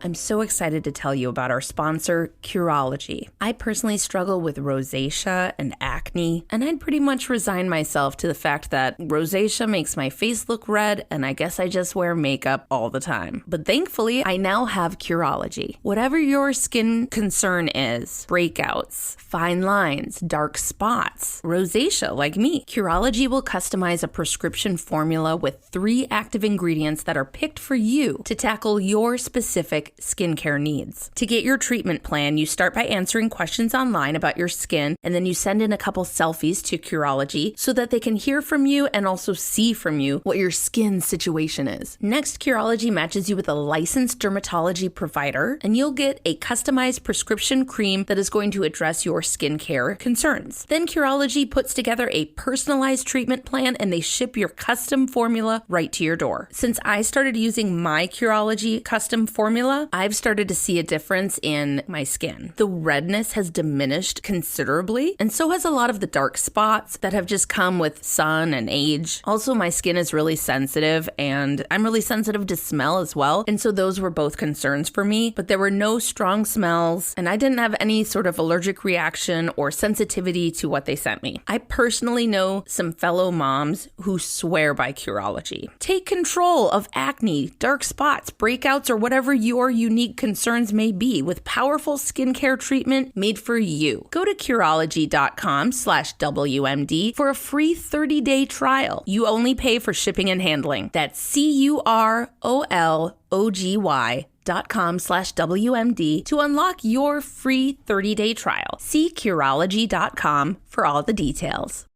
I'm so excited to tell you about our sponsor, Curology. I personally struggle with rosacea and acne, and I'd pretty much resign myself to the fact that rosacea makes my face look red, and I guess I just wear makeup all the time. But thankfully, I now have Curology. Whatever your skin concern is, breakouts, fine lines, dark spots, rosacea like me, Curology will customize a prescription formula with 3 active ingredients that are picked for you to tackle your specific skincare needs. To get your treatment plan, you start by answering questions online about your skin, and then you send in a couple selfies to Curology so that they can hear from you and also see from you what your skin situation is. Next, Curology matches you with a licensed dermatology provider, and you'll get a customized prescription cream that is going to address your skincare concerns. Then Curology puts together a personalized treatment plan, and they ship your custom formula right to your door. Since I started using my Curology custom formula, I've started to see a difference in my skin. The redness has diminished considerably, and so has a lot of the dark spots that have just come with sun and age. Also, my skin is really sensitive, and I'm really sensitive to smell as well, and so those were both concerns for me, but there were no strong smells, and I didn't have any sort of allergic reaction or sensitivity to what they sent me. I personally know some fellow moms who swear by Curology. Take control of acne, dark spots, breakouts, or whatever your unique concerns may be with powerful skincare treatment made for you. Go to Curology.com/WMD for a free 30-day trial. You only pay for shipping and handling. That's CUROLOGY.com/WMD to unlock your free 30-day trial. See Curology.com for all the details.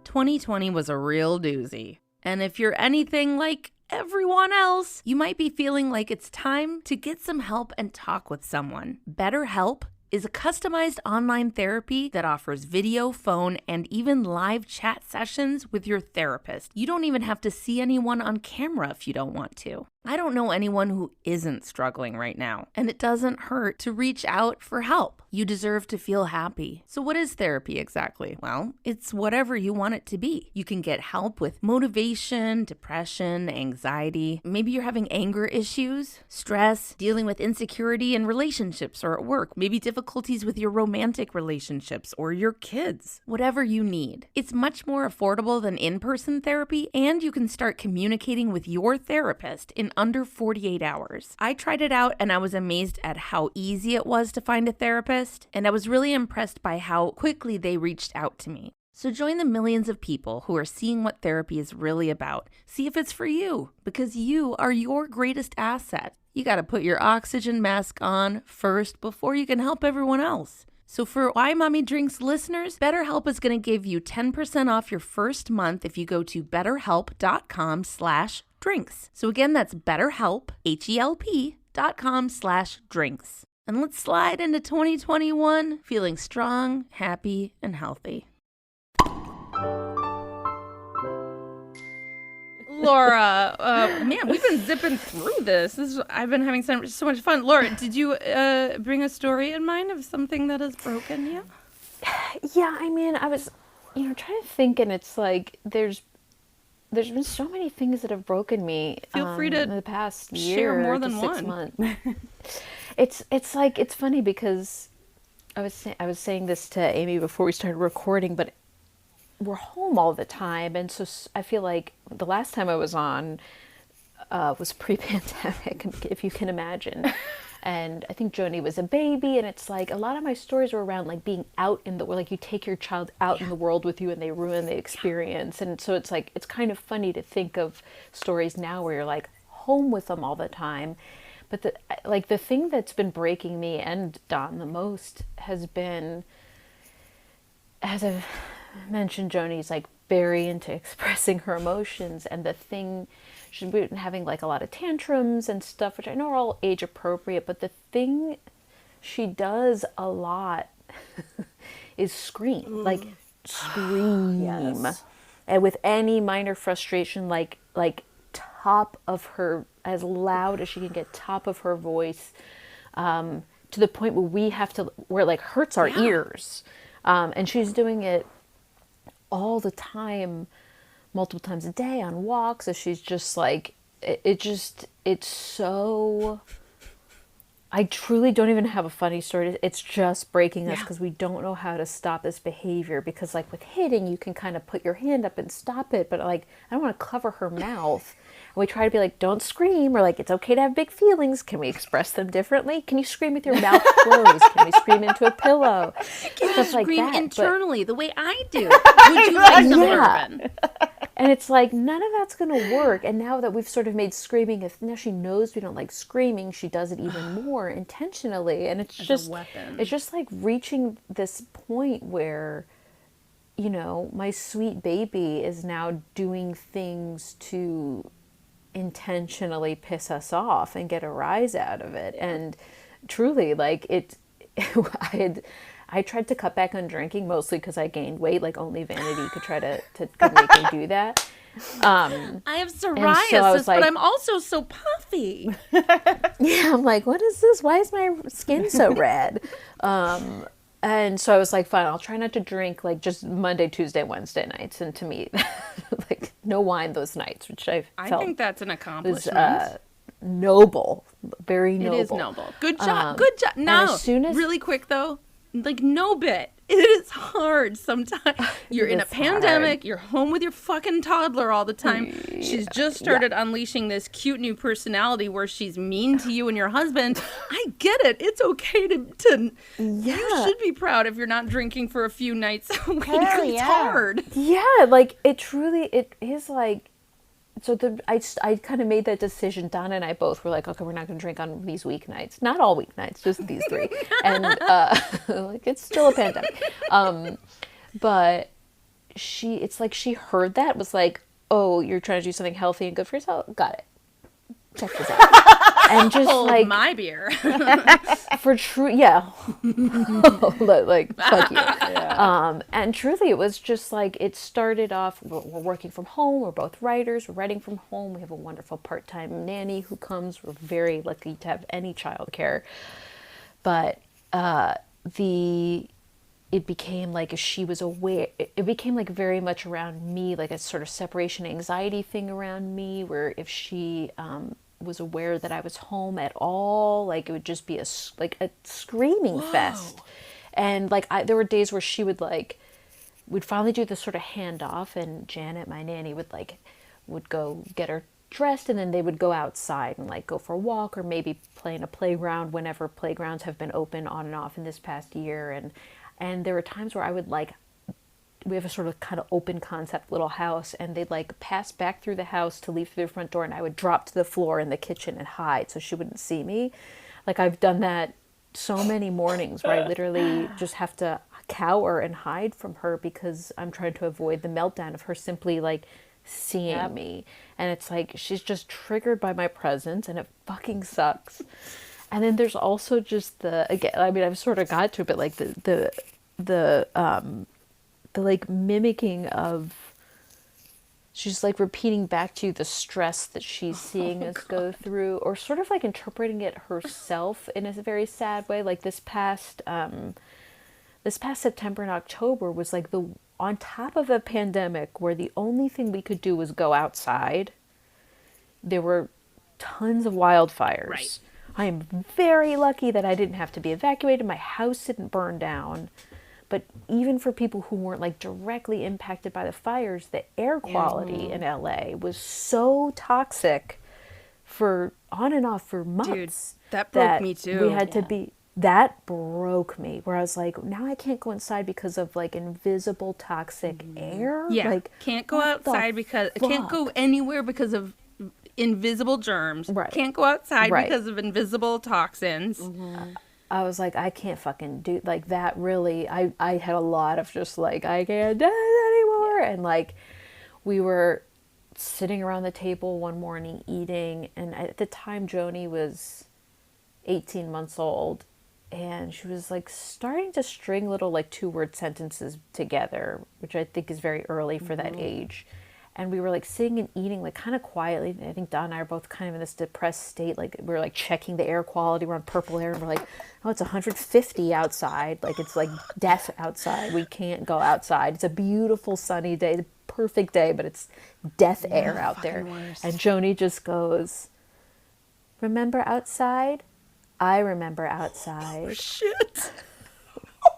2020 was a real doozy. And if you're anything like everyone else, you might be feeling like it's time to get some help and talk with someone. BetterHelp is a customized online therapy that offers video, phone, and even live chat sessions with your therapist. You don't even have to see anyone on camera if you don't want to. I don't know anyone who isn't struggling right now, and it doesn't hurt to reach out for help. You deserve to feel happy. So what is therapy exactly? Well, it's whatever you want it to be. You can get help with motivation, depression, anxiety. Maybe you're having anger issues, stress, dealing with insecurity in relationships or at work, maybe difficulties with your romantic relationships or your kids. Whatever you need. It's much more affordable than in-person therapy, and you can start communicating with your therapist in under 48 hours. I tried it out and I was amazed at how easy it was to find a therapist, and I was really impressed by how quickly they reached out to me. So join the millions of people who are seeing what therapy is really about. See if it's for you, because you are your greatest asset. You got to put your oxygen mask on first before you can help everyone else. So for Why Mommy Drinks listeners, BetterHelp is going to give you 10% off your first month if you go to betterhelp.com/drinks. So again, that's BetterHelp, HELP.com/drinks. And let's slide into 2021 feeling strong, happy, and healthy. Laura, man, we've been zipping through this. I've been having so much fun. Laura, did you bring a story in mind of something that has broken you? Yeah, I mean, I was, trying to think, and it's like there's been so many things that have broken me. Feel free to in the past share year more to than 6 one. months. It's like, it's funny because I was saying this to Amy before we started recording, but we're home all the time, and so I feel like the last time I was on was pre-pandemic, if you can imagine. And I think Joni was a baby, and it's like a lot of my stories were around like being out in the world, like you take your child out in the world with you and they ruin the experience. And so it's like, it's kind of funny to think of stories now where you're like home with them all the time. But the thing that's been breaking me and Don the most has been, as I've mentioned, Joni's like very into expressing her emotions, and the thing, she's been having like a lot of tantrums and stuff, which I know are all age appropriate, but the thing she does a lot is scream, like scream. Yes. And with any minor frustration, like top of her, as loud as she can get, top of her voice, to the point where it like hurts our ears. And she's doing it all the time, multiple times a day on walks. So she's just like, it's so, I truly don't even have a funny story. It's just breaking us because we don't know how to stop this behavior. Because like with hitting, you can kind of put your hand up and stop it, but like, I don't want to cover her mouth. And we try to be like, don't scream, or like, it's okay to have big feelings. Can we express them differently? Can you scream with your mouth closed? Can we scream into a pillow? Can you scream internally the way I do? Would you like some bourbon? And it's like, none of that's going to work. And now that we've sort of made screaming, if now she knows we don't like screaming, she does it even more intentionally. And it's just like reaching this point where, you know, my sweet baby is now doing things to intentionally piss us off and get a rise out of it. And truly, like, I tried to cut back on drinking, mostly because I gained weight. Like, only vanity could try to make me do that. I have psoriasis, but I'm also so puffy. Yeah, I'm like, what is this? Why is my skin so red? And so I was like, fine, I'll try not to drink like just Monday, Tuesday, Wednesday nights. And to me, like no wine those nights, which I think that's an accomplishment. Was noble, very noble. It is noble. Good job. Good job. Now, really quick though, like no bit. It is hard sometimes. You're in a pandemic. Hard. You're home with your fucking toddler all the time. She's just started unleashing this cute new personality where she's mean to you and your husband. I get it. It's okay to you should be proud if you're not drinking for a few nights a week. It's hard. Yeah, like it is like. So I kind of made that decision. Donna and I both were like, okay, we're not going to drink on these weeknights. Not all weeknights, just these 3. And like it's still a pandemic. But it's like she heard that, was like, oh, you're trying to do something healthy and good for yourself? Got it. Check this out. And just hold like my beer. For true, yeah. Like fuck you. Yeah. And truly, it was just like it started off. We're working from home. We're both writers. We're writing from home. We have a wonderful part-time nanny who comes. We're very lucky to have any childcare. But it became like, if she was aware, it became like very much around me, like a sort of separation anxiety thing around me, where if she was aware that I was home at all, like it would just be a screaming fest. And like there were days where she would we'd finally do this sort of handoff, and Janet, my nanny, would go get her dressed, and then they would go outside and like go for a walk, or maybe play in a playground whenever playgrounds have been open on and off in this past year. And there were times where I would we have a sort of kind of open concept little house, and they'd like pass back through the house to leave through the front door, and I would drop to the floor in the kitchen and hide so she wouldn't see me. Like I've done that so many mornings where I literally just have to cower and hide from her because I'm trying to avoid the meltdown of her simply like seeing me. And it's like she's just triggered by my presence, and it fucking sucks. And then there's also just I've sort of got to it, but like the like mimicking of, she's like repeating back to you the stress that she's seeing us go through, or sort of like interpreting it herself in a very sad way. Like this past September and October was like on top of a pandemic where the only thing we could do was go outside. There were tons of wildfires. Right. I am very lucky that I didn't have to be evacuated. My house didn't burn down. But even for people who weren't like directly impacted by the fires, the air quality in LA was so toxic for on and off for months. Dude, that broke me too. We had to be, that broke me, where I was like, now I can't go inside because of like invisible toxic air. Yeah, Like, can't go outside because can't go anywhere because of invisible germs. Right. Can't go outside Right. because of invisible toxins. I was like, I can't fucking do like that. Really, I had a lot of just like, I can't do it anymore. And like, we were sitting around the table one morning eating, and at the time Joni was 18 months old, and she was like starting to string little like 2-word sentences together, which I think is very early for that age. And we were like sitting and eating like kind of quietly. I think Don and I are both kind of in this depressed state. Like we were like checking the air quality. We're on purple air, and we're like, oh, it's 150 outside. Like it's like death outside. We can't go outside. It's a beautiful sunny day, the perfect day, but it's death air out there. Worse. And Joni just goes, remember outside? I remember outside. Shit.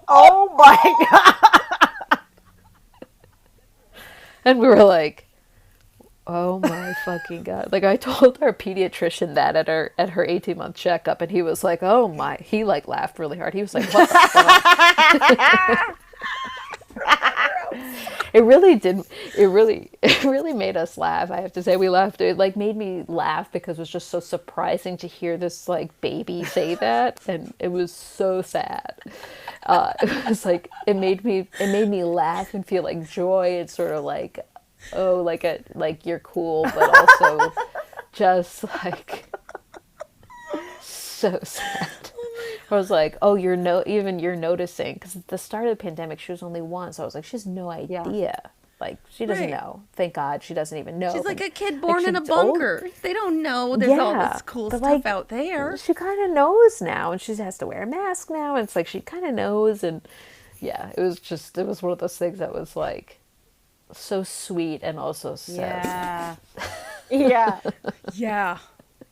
Oh my God. And we were like, oh my fucking God. Like I told our pediatrician that at her 18-month checkup, and he was like, oh my, he like laughed really hard. He was like, what the fuck? It really made us laugh. I have to say, we laughed. It like made me laugh because it was just so surprising to hear this like baby say that, and it was so sad. It was like it made me laugh and feel like joy. It's sort of like, oh, like you're cool, but also just like so sad. I was like, oh, you're noticing, because at the start of the pandemic she was only 1, so I was like, she has no idea. Like she doesn't know. Thank God she doesn't even know. She's like a kid born in a she's bunker. old. They don't know there's all Yeah, this cool but, stuff like, out there. She kind of knows now, and she has to wear a mask now, and it's like she kind of knows. And yeah, it was one of those things that was like so sweet and also sad. Yeah.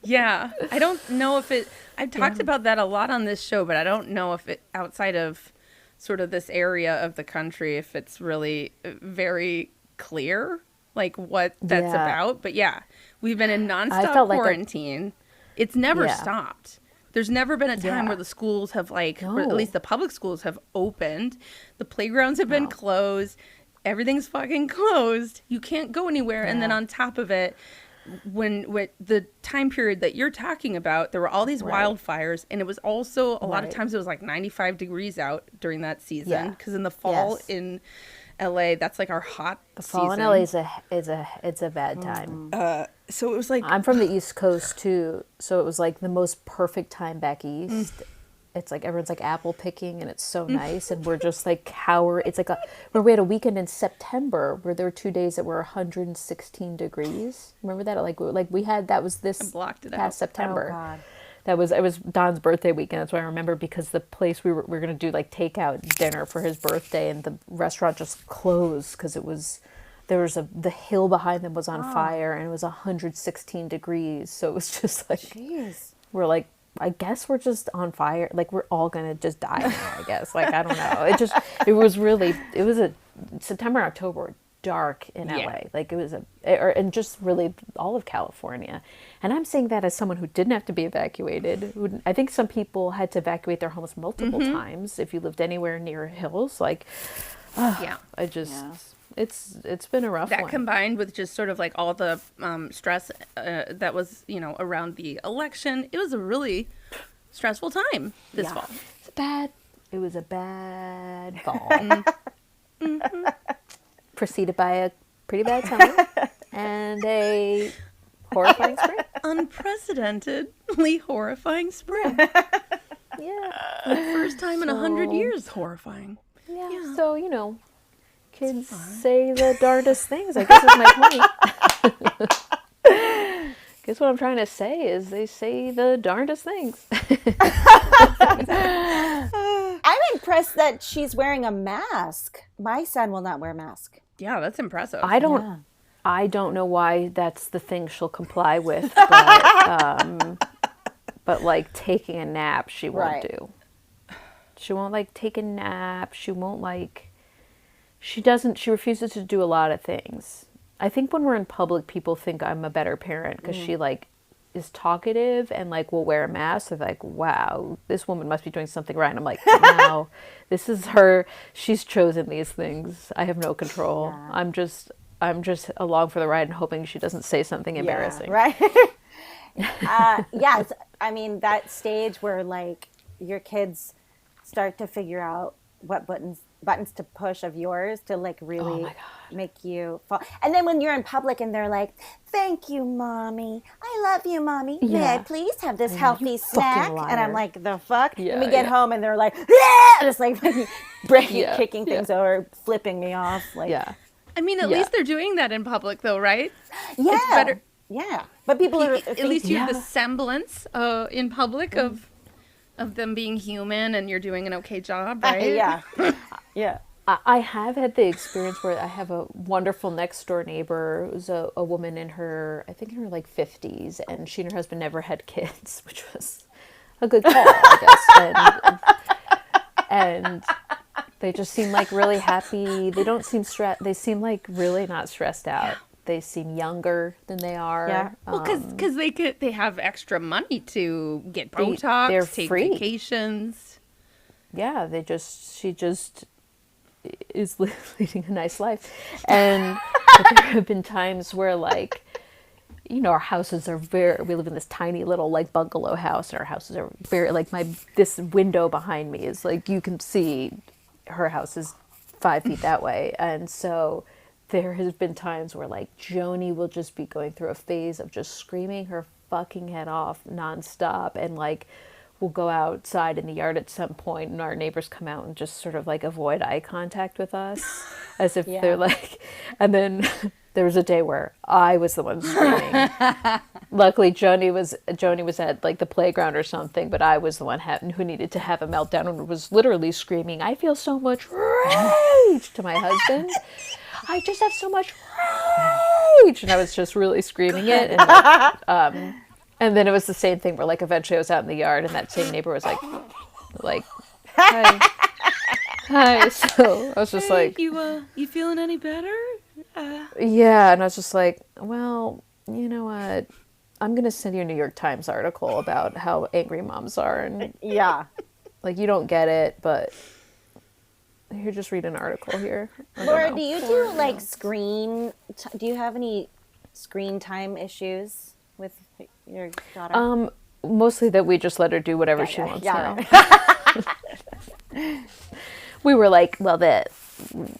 Yeah. I don't know if I've talked about that a lot on this show, but I don't know if it, outside of sort of this area of the country, if it's really very clear, like what that's about. But yeah, we've been in nonstop quarantine. It's never stopped. There's never been a time where the schools have or at least the public schools have opened. The playgrounds have been closed. Everything's fucking closed. You can't go anywhere. And then on top of it, when the time period that you're talking about, there were all these wildfires, and it was also a lot of times it was like 95 degrees out during that season, because in the fall in LA, that's like our hot Fall season. in LA it's a bad time. So it was like, I'm from the East Coast too, so it was like the most perfect time back east. It's like everyone's like apple picking, and it's so nice, and we're just like it's like where we had a weekend in September where there were 2 days that were 116 degrees. Remember that? Like we had, that was this blocked it past out. September. Oh God. It was Don's birthday weekend. That's why I remember, because the place we were going to do like takeout dinner for his birthday, and the restaurant just closed because the hill behind them was on fire, and it was 116 degrees. So it was just like, Jeez. we're like, I guess we're just on fire. Like we're all gonna just die now, I guess. Like I don't know. It was a September and October were dark in LA. Like it was and just really all of California. And I'm saying that as someone who didn't have to be evacuated. I think some people had to evacuate their homes multiple times if you lived anywhere near hills. Like, it's been a rough one. that combined with just sort of like all the stress that was, around the election. It was a really stressful time this fall. It was a bad fall. Preceded by a pretty bad summer and a horrifying spring. Unprecedentedly horrifying spring. Yeah. For the first time in 100 years, horrifying. Yeah. So, kids say the darndest things, I guess is my point. Guess what I'm trying to say is they say the darndest things. I'm impressed that she's wearing a mask. My son will not wear a mask. Yeah, that's impressive. I don't know why that's the thing she'll comply with, but but like taking a nap, she won't Right. do. She won't like take a nap. She won't like, she refuses to do a lot of things. I think when we're in public, people think I'm a better parent because she like is talkative and like will wear a mask. They're like, wow, this woman must be doing something right. And I'm like, no, this is her. She's chosen these things. I have no control. Yeah. I'm just along for the ride and hoping she doesn't say something embarrassing. Yeah, right. Yes, I mean that stage where like your kids start to figure out what buttons to push of yours to like really make you fall. And then when you're in public and they're like, "Thank you, mommy. I love you, mommy. May I please have this healthy snack?" And I'm like, "The fuck?" Yeah, and we get home and they're like, "Yeah!" Just like breaking, kicking things over, flipping me off. Like, Yeah. I mean, at least they're doing that in public, though, right? yeah, It's better. yeah. But people are At least you have the semblance in public of them being human, and you're doing an okay job, right? yeah, yeah. I have had the experience where I have a wonderful next door neighbor who's a woman in her, I think in her like 50s, and she and her husband never had kids, which was a good call, I guess. And they just seem like really happy. They don't seem stressed. They seem like really not stressed out. They seem younger than they are. Yeah. Well, because they have extra money to get Botox, they're take free. vacations. Yeah, she just is leading a nice life. And there have been times where like, you know, our houses are we live in this tiny little like bungalow house, and our houses are very like this window behind me is like, you can see her house is 5 feet that way. And so there has been times where like Joni will just be going through a phase of just screaming her fucking head off nonstop, and like we'll go outside in the yard at some point and our neighbors come out and just sort of like avoid eye contact with us as if they're like, and then there was a day where I was the one screaming. Luckily Joni was at like the playground or something, but I was the one who needed to have a meltdown and was literally screaming, "I feel so much rage," to my husband. "I just have so much rage," and I was just really screaming it. And like, and then it was the same thing where like eventually I was out in the yard and that same neighbor was like, hi. So I was just like, you feeling any better? yeah. And I was just like, well, you know what? I'm going to send you a New York Times article about how angry moms are. And Yeah. like, you don't get it, but here, just read an article here. Laura, do you do like do you have any screen time issues with your daughter? Mostly that we just let her do whatever she wants now. Right. We were like, well,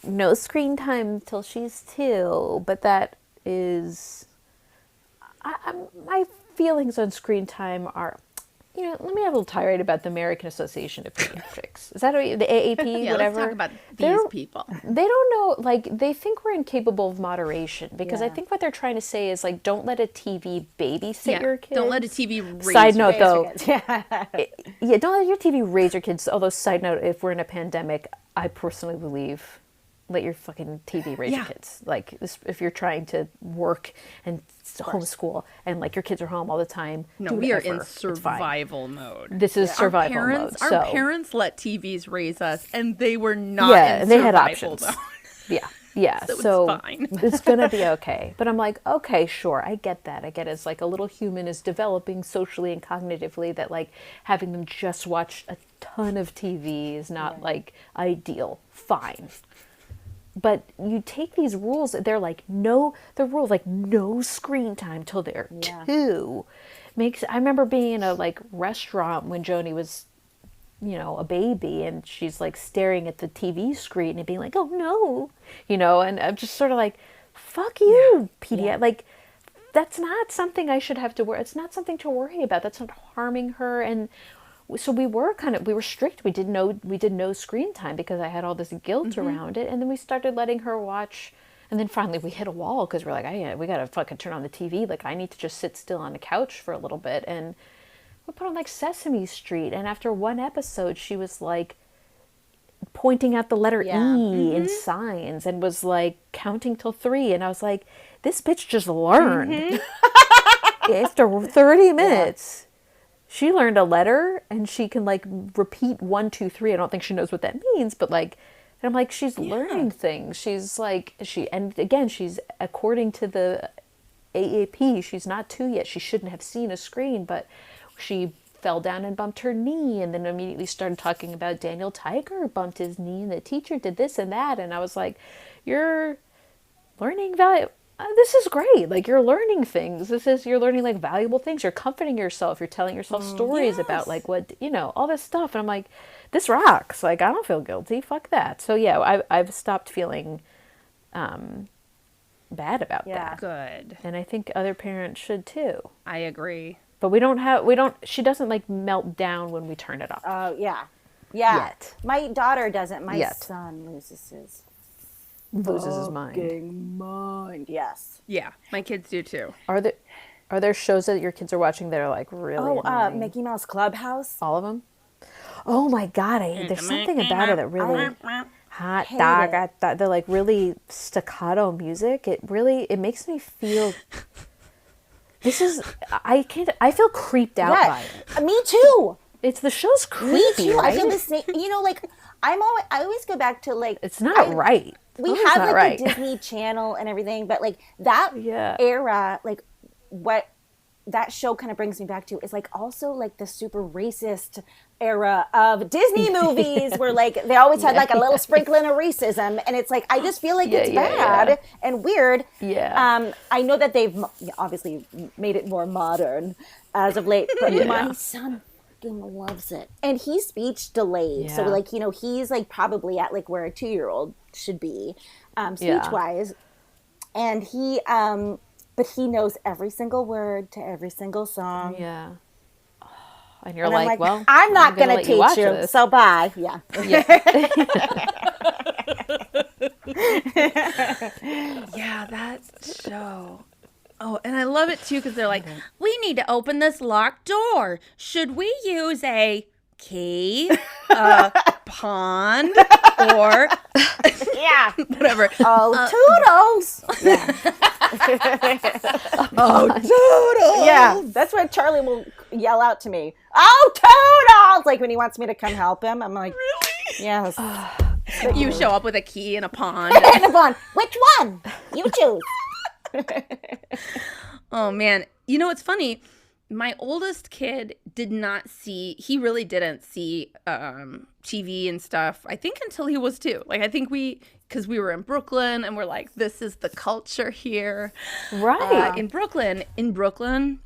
no screen time till she's 2, but that is, my feelings on screen time are, you know, let me have a little tirade about the American Association of Pediatrics. Is that the AAP, Yeah, whatever? let's talk about these people. They don't know, like, they think we're incapable of moderation, because I think what they're trying to say is, like, don't let a TV babysit your kids. Don't let a TV raise Side note, though, Yeah. don't let your TV raise your kids. Although, side note, if we're in a pandemic, I personally believe let your fucking TV raise your kids. Like, if you're trying to work and homeschool and like your kids are home all the time. No, do we are whatever. in It's fine. survival mode. This is survival mode. So, Our parents let TVs raise us, and they were not in they survival had options. mode. Yeah. So it's fine. It's gonna be okay. But I'm like, okay, sure, I get that. I get it. It's like a little human is developing socially and cognitively, that like having them just watch a ton of TV is not like ideal. Fine. But you take these rules, they're like no screen time till they're 2. I remember being in a like restaurant when Joni was, you know, a baby, and she's like staring at the TV screen and being like, "Oh no," you know, and I'm just sort of like, "Fuck you, pediatric." Like, that's not something I should have to worry. It's not something to worry about. That's not harming her. And so we were strict. We did no screen time because I had all this guilt around it. And then we started letting her watch. And then finally we hit a wall because we're like, we got to fucking turn on the TV. Like, I need to just sit still on the couch for a little bit. And we put on like Sesame Street. And after one episode, she was like pointing out the letter E in signs and was like counting till 3. And I was like, this bitch just learned. After 30 minutes. she learned a letter and she can like repeat 1, 2, 3. I don't think she knows what that means, but like, and I'm like, she's learning things. She's like, and again, she's according to the AAP, she's not 2 yet. She shouldn't have seen a screen, but she fell down and bumped her knee and then immediately started talking about Daniel Tiger bumped his knee and the teacher did this and that. And I was like, you're learning value. This is great. Like, you're learning things. You're learning like valuable things. You're comforting yourself. You're telling yourself stories about like what, all this stuff. And I'm like, this rocks. Like, I don't feel guilty. Fuck that. So yeah, I've stopped feeling bad about that. Good. And I think other parents should too. I agree. But she doesn't like melt down when we turn it off. Oh, yeah. Yeah. Yet. My daughter doesn't. My Yet. son loses his mind. Yes. Yeah, my kids do too. Are there shows that your kids are watching that are like really annoying? Mickey Mouse Clubhouse. All of them? Oh my God, there's something about it that really hot dog. They're like really staccato music. It makes me feel. I feel creeped out by it. Me too. The show's creepy. Me too. Right? I feel the same. Like I always go back to like it's not right. We have like the Disney Channel and everything, but like that era, like what that show kind of brings me back to is like also like the super racist era of Disney movies where like they always had like a little sprinkling of racism, and it's like I just feel like it's bad and weird. I know that they've obviously made it more modern as of late, but my son loves it, and he's speech delayed, so like he's like probably at like where a 2-year-old should be speech wise, and he but he knows every single word to every single song. And you're like, well, I'm not gonna teach you, so bye. Yeah. Yeah, that show. Oh, and I love it too because they're like, we need to open this locked door. Should we use a key, a pond, or whatever? Oh, toodles! Oh, toodles! Yeah, that's what Charlie will yell out to me. Oh, toodles! Like when he wants me to come help him, I'm like, really? Yes. You show up with a key and a pond. And a pond. Which one? You choose. Oh man, it's funny. My oldest kid he really didn't see TV and stuff, I think until he was 2. Like I think because we were in Brooklyn and we're like, this is the culture here. Right. In Brooklyn,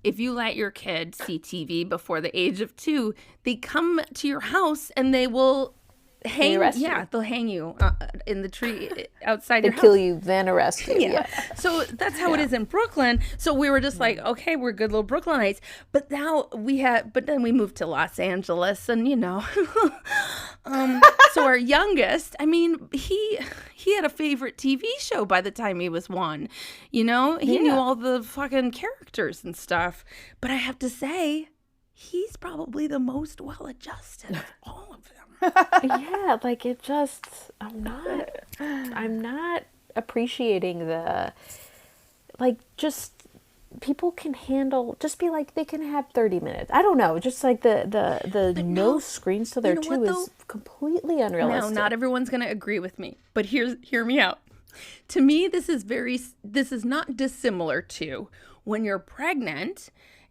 if you let your kid see TV before the age of 2, they come to your house and they will hang they'll hang you in the tree outside your house. Kill you, then arrest you. Yeah. So that's how it is in Brooklyn. So we were just like, okay, we're good little Brooklynites. But then we moved to Los Angeles and so our youngest, I mean, he had a favorite TV show by the time he was 1. He knew all the fucking characters and stuff. But I have to say, he's probably the most well-adjusted of all of them. Like it just, I'm not appreciating the, like, just people can handle, just be like, they can have 30 minutes. I don't know, just like the no screens till they're 2 is completely unrealistic. No, not everyone's going to agree with me, but hear me out. To me, this is not dissimilar to when you're pregnant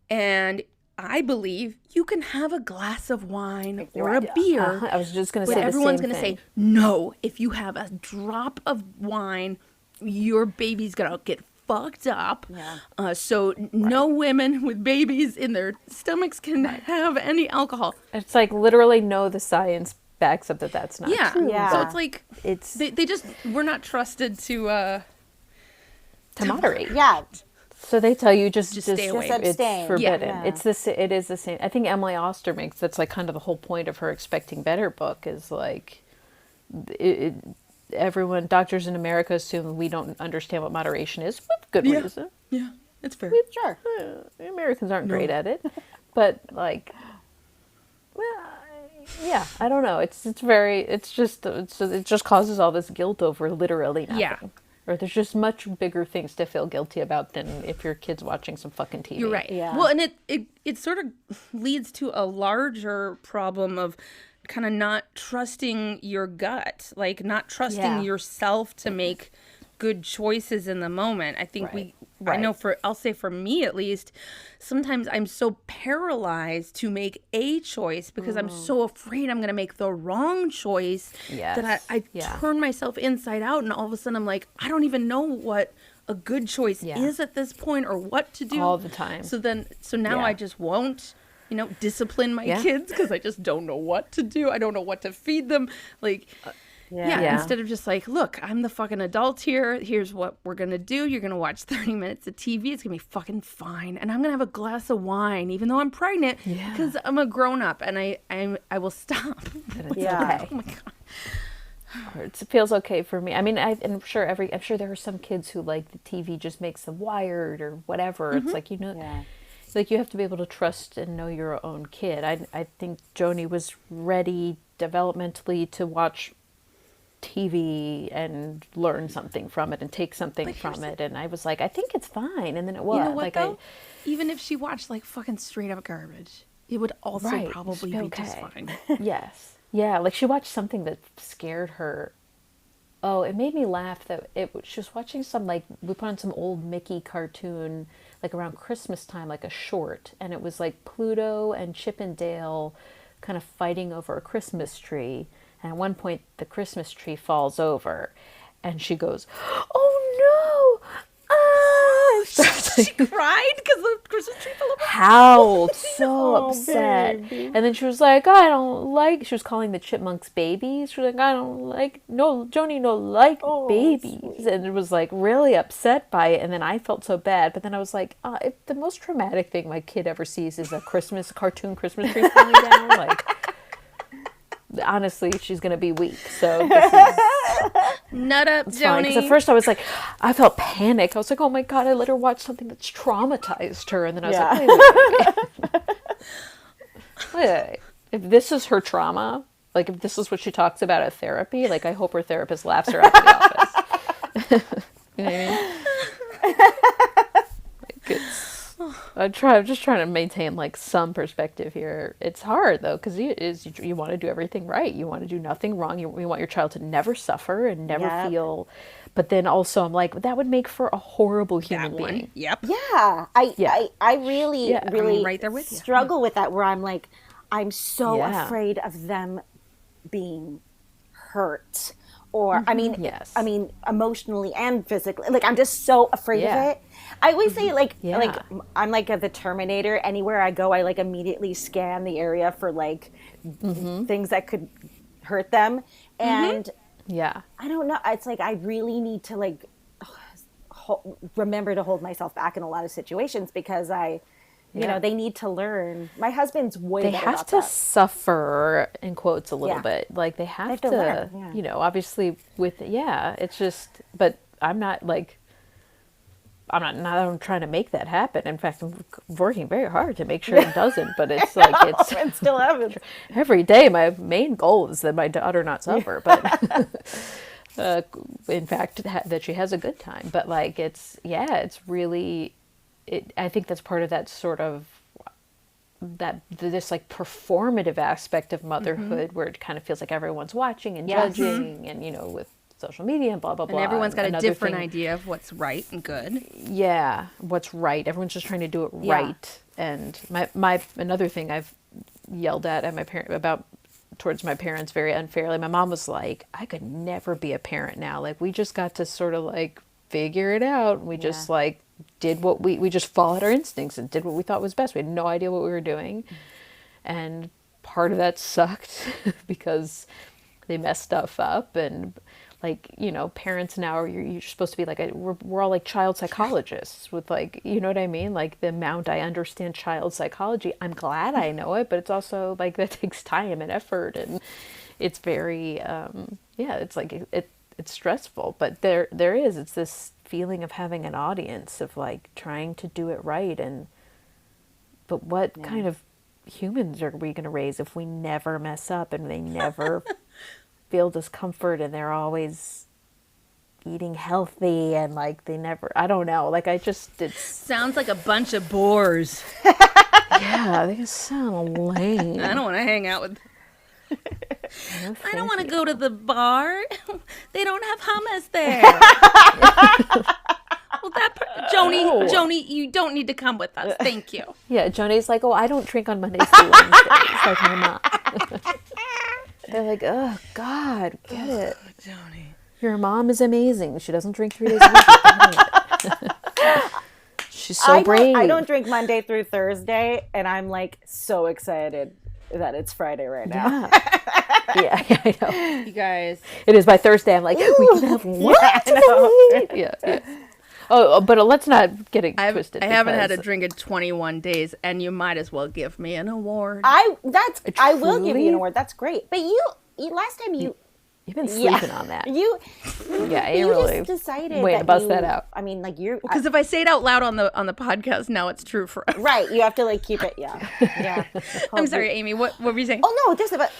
and I believe you can have a glass of wine or a beer. I was just going to say everyone's going to say, no, if you have a drop of wine, your baby's going to get fucked up. Yeah. So no women with babies in their stomachs can have any alcohol. It's like literally the science backs up that that's not true. Yeah. So it's like, we're not trusted to moderate. Yeah. So they tell you just stay away. It's forbidden. Yeah. It is the same. I think Emily Oster that's like kind of the whole point of her Expecting Better book is like everyone, doctors in America assume we don't understand what moderation is with good reason. Yeah, it's fair. Sure. Americans aren't great at it, but like, I don't know. It just causes all this guilt over literally nothing. Or there's just much bigger things to feel guilty about than if your kid's watching some fucking TV. You're right. Yeah. Well, and it sort of leads to a larger problem of kind of not trusting your gut, like not trusting yourself to make good choices in the moment. I think I know I'll say for me at least, sometimes I'm so paralyzed to make a choice because I'm so afraid I'm going to make the wrong choice that I turn myself inside out, and all of a sudden I'm like, I don't even know what a good choice is at this point or what to do all the time. So now I just won't, discipline my kids because I just don't know what to do. I don't know what to feed them. Like, instead of just like, look, I'm the fucking adult here. Here's what we're going to do. You're going to watch 30 minutes of TV. It's going to be fucking fine. And I'm going to have a glass of wine, even though I'm pregnant, because I'm a grown up and I will stop. Okay. Oh my God. It feels okay for me. I mean, I'm sure there are some kids who like the TV just makes them wired or whatever. It's like, like you have to be able to trust and know your own kid. I think Joni was ready developmentally to watch TV and learn something from it and take something from it. And I was like, I think it's fine. And then it was. You know what, though? Even if she watched like fucking straight up garbage, it would also probably be just fine. Yes. Yeah, like she watched something that scared her. Oh, it made me laugh that she was watching we put on some old Mickey cartoon, like around Christmas time, like a short. And it was like Pluto and Chip and Dale kind of fighting over a Christmas tree. And at one point, the Christmas tree falls over. And she goes, oh no! She cried because the Christmas tree fell over. Howled, so upset. Baby. And then she was like, she was calling the chipmunks babies. She was like, Joni no like babies. Sweet. And it was like really upset by it. And then I felt so bad. But then I was like, if the most traumatic thing my kid ever sees is a cartoon Christmas tree falling down, like, honestly, she's going to be weak. So this is... Nut up, Joni. Because at first I felt panic. I was like, oh my God, I let her watch something that's traumatized her. And then I was like, wait. If this is her trauma, like if this is what she talks about at therapy, like I hope her therapist laughs her out of the office. You know what I mean? I'm just trying to maintain like some perspective here. It's hard though, because you want to do everything right. You want to do nothing wrong. You want your child to never suffer and never feel. But then also, I'm like, that would make for a horrible human being. Yep. Yeah. I really I'm right there with you. struggle with that. Where I'm like, I'm so afraid of them being hurt, or I mean, emotionally and physically. Like I'm just so afraid of it. I always say like I'm like the Terminator. Anywhere I go, I like immediately scan the area for like things that could hurt them. And I don't know. It's like I really need to like remember to hold myself back in a lot of situations because you know, they need to learn. My husband's way better about that. They have to suffer, in quotes, a little bit. Like they have to learn, you know, obviously it's just, but I'm not like, I'm trying to make that happen. In fact, I'm working very hard to make sure it doesn't, but it's like, it still happens. Every day, my main goal is that my daughter not suffer, but in fact, that she has a good time. But like, it's really, I think that's part of that sort of, this like performative aspect of motherhood where it kind of feels like everyone's watching and judging and, you know, with social media and blah, blah, blah. And everyone's got a different idea of what's right and good. Yeah, what's right. Everyone's just trying to do it right. And my another thing I've yelled at towards my parents very unfairly. My mom was like, I could never be a parent now. Like we just got to sort of like figure it out. We just like did what we just followed our instincts and did what we thought was best. We had no idea what we were doing. And part of that sucked because they messed stuff up. And like, you know, parents now you're supposed to be like, we're all like child psychologists with like, you know what I mean? Like the amount I understand child psychology, I'm glad I know it, but it's also like that takes time and effort. And it's very, it's like, it's stressful, but it's this feeling of having an audience of like trying to do it right. But what kind of humans are we going to raise if we never mess up and they never feel discomfort and they're always eating healthy and like they never, I don't know, like I just, it's, Sounds like a bunch of bores. yeah, they just sound lame. I don't want to hang out with. No, I don't thank want to you. go to the bar. They don't have hummus there. Well, Joni, you don't need to come with us. Thank you. Yeah, Joni's like, oh, I don't drink on Mondays through Wednesdays, like my mom. They're like, oh, God, get it. Joni. Your mom is amazing. She doesn't drink 3 days a week. She's so brave. I don't drink Monday through Thursday, and I'm like so excited that it's Friday right now. Yeah, I know. You guys. It is by Thursday. I'm like, we can have what? Yeah. Oh, but let's not get it twisted. I haven't had a because- drink in 21 days, and you might as well give me an award. I will give you Truly? an award. That's great. But you last time you You've been sleeping on that. you Yeah, you you really just decided way to that bust you, that out. I mean, like you're Because if I say it out loud on the podcast, now it's true forever. right. You have to like keep it. Yeah. I'm sorry, Amy. What were you saying? Oh no, just about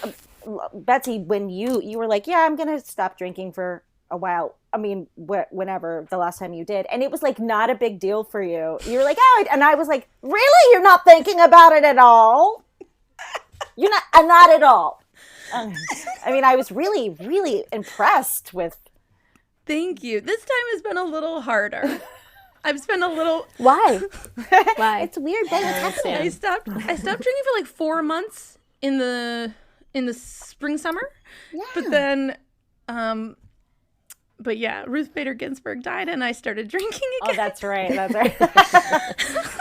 Betsy. When you were like, yeah, I'm gonna stop drinking for a while. I mean, whenever the last time you did, and it was like not a big deal for you. You were like, oh, and I was like, really? You're not thinking about it at all? You're not at all. I mean, I was really, really impressed with. Thank you. This time has been a little harder. I've spent a little. Why? Why? It's weird, babe. What's happening? I stopped drinking for like 4 months in the spring summer. Yeah. But then but yeah, Ruth Bader Ginsburg died and I started drinking Oh, again. that's right. That's right.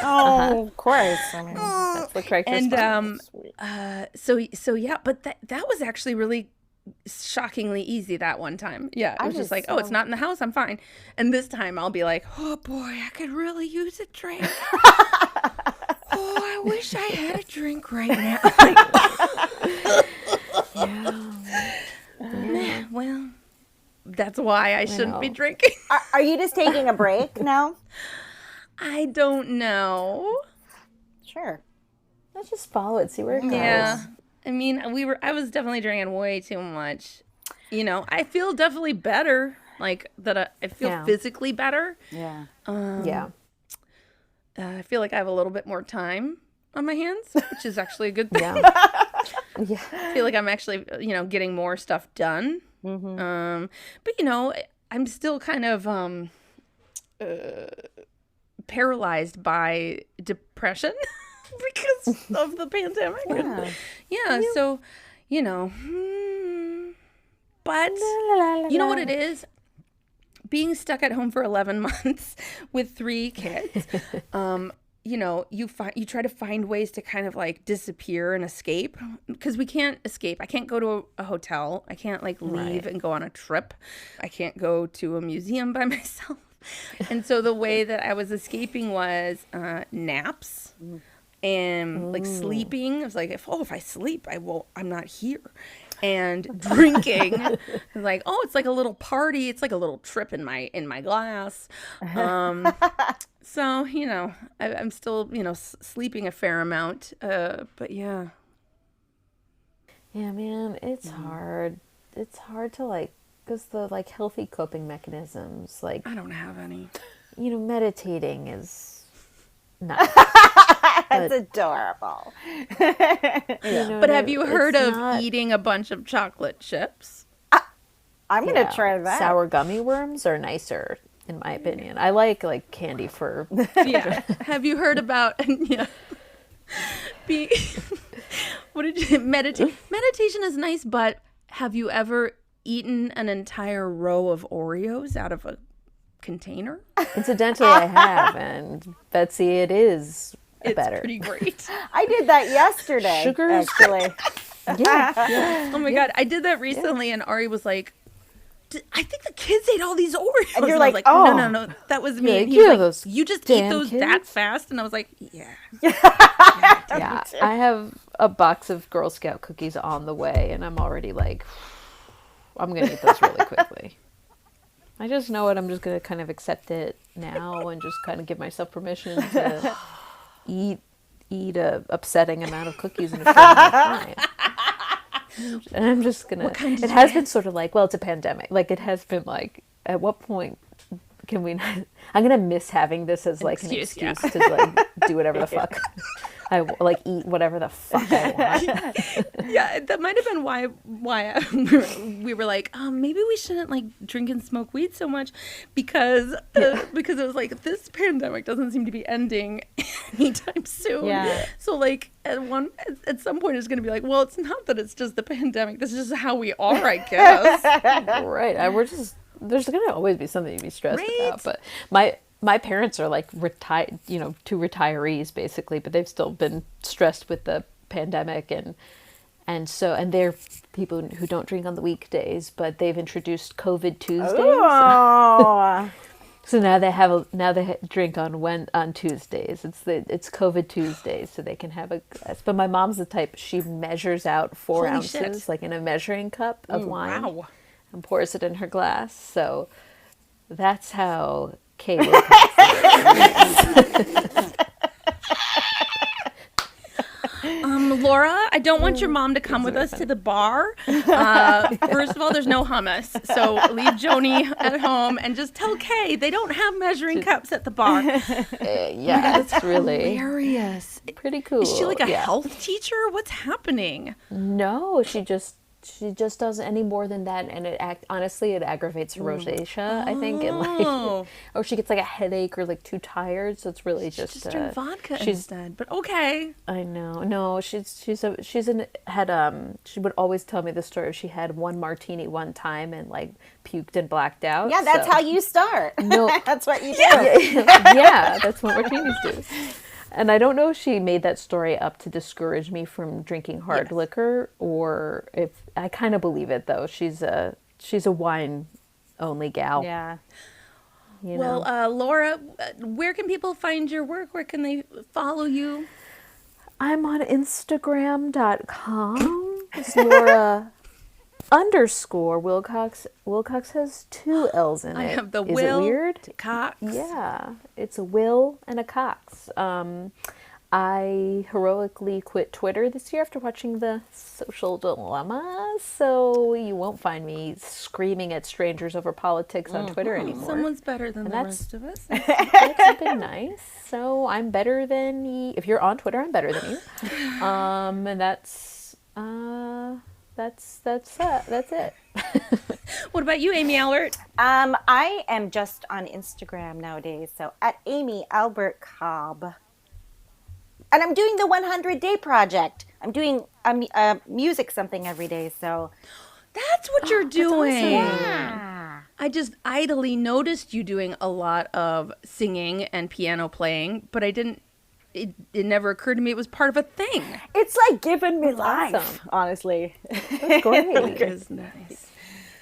Oh, of course. I mean, That's the correct And response. so yeah, but that was actually really shockingly ezy that one time. Yeah, it I was just was like, oh, it's not in the house, I'm fine. And this time I'll be like, oh boy, I could really use a drink. Oh, I wish I had a drink right now. Well, that's why I shouldn't be know. drinking. are you just taking a break now? I don't know. Sure. Let's just follow it, see where it goes. Yeah. I mean, I was definitely drinking way too much. You know, I feel definitely better. Like that I feel Yeah. physically better. Yeah. Yeah. I feel like I have a little bit more time on my hands, which is actually a good thing. Yeah. Yeah. I feel like I'm actually, getting more stuff done. But I'm still kind of paralyzed by depression because of the pandemic. Yeah. So, but you know what it is? Being stuck at home for 11 months with 3 kids, you try to find ways to kind of like disappear and escape because we can't escape. I can't go to a hotel. I can't like leave and go on a trip. I can't go to a museum by myself. And so the way that I was escaping was naps and like sleeping. I was like, if I sleep, I'm not here. And drinking, like, oh, it's like a little party. It's like a little trip in my glass. So, I'm still, sleeping a fair amount. But yeah. Yeah, man, it's hard. It's hard to like, because the like healthy coping mechanisms, like, I don't have any. Meditating is nice. That's adorable. But have you heard it's of not- eating a bunch of chocolate chips? I'm going to try that. Sour gummy worms are nicer, in my opinion. I like candy for. Yeah. Have you heard about what did you meditation is nice, but have you ever eaten an entire row of Oreos out of a container? Incidentally, I have, and Betsy, it is It's better. pretty great. I did that yesterday. Sugar? Actually. Yeah. Oh my God. I did that recently and Ari was like, I think the kids ate all these Oreos. And you're I was like, like, oh. no, that was me. Yeah, And he was yeah, like, those you just eat damn those that kids. fast? And I was like, yeah. Yeah, I have a box of Girl Scout cookies on the way, and I'm already like, I'm going to eat those really quickly. I just know it. I'm just going to kind of accept it now and just kind of give myself permission to eat a upsetting amount of cookies in a short amount of time. And I'm just going to, it has been sort of like, well, it's a pandemic. Like, it has been like, at what point can we not? I'm gonna miss having this as like an excuse to like do whatever the fuck. I like eat whatever the fuck I want. Yeah, that might have been why we were like, maybe we shouldn't like drink and smoke weed so much because it was like this pandemic doesn't seem to be ending anytime soon. Yeah. So like at some point it's gonna be like, well, it's not that it's just the pandemic. This is just how we are, I guess. Right. There's gonna always be something to be stressed about. But my parents are like retired, two retirees basically, but they've still been stressed with the pandemic and they're people who don't drink on the weekdays, but they've introduced COVID Tuesdays. Oh. So now they drink on Tuesdays. It's COVID Tuesdays, so they can have a glass. But my mom's the type, she measures out 4 Holy ounces shit. like in a measuring cup of wine. Wow. And pours it in her glass. So that's how Kay will Laura, I don't want your mom to come with us to the bar. First of all, there's no hummus, so leave Joni at home and just tell Kay they don't have measuring cups at the bar. yeah, it's really Hilarious. pretty cool. Is she like a health teacher? What's happening? No, she just doesn't any more than that, and honestly it aggravates her rosacea, I think, and like, or she gets like a headache or like too tired, so it's really just drink vodka instead. But okay, I know. No, she would always tell me the story. She had one martini one time and like puked and blacked out. Yeah, that's how you start. No, That's what you do. yeah, that's what martinis do. And I don't know if she made that story up to discourage me from drinking hard liquor, or if I kind of believe it though. She's a wine only gal. Yeah. Well, Laura, where can people find your work? Where can they follow you? I'm on Instagram.com. It's Laura _Wilcox. Wilcox has 2 L's in it. I have the Is Will it weird? Cox. Yeah, it's a Will and a Cox. I heroically quit Twitter this year after watching The Social Dilemma, so you won't find me screaming at strangers over politics on Twitter anymore. Someone's better than the rest of us. That's been nice. So I'm better than you. If you're on Twitter, I'm better than you. And that's it. What about you, Amy Albert? I am just on Instagram nowadays, so at Amy Albert Cobb. And I'm doing the 100-day project. I'm doing music something every day, so. That's what you're doing. Yeah. I just idly noticed you doing a lot of singing and piano playing, but it never occurred to me it was part of a thing. It's like giving me life, awesome. Honestly. That's great. It is nice.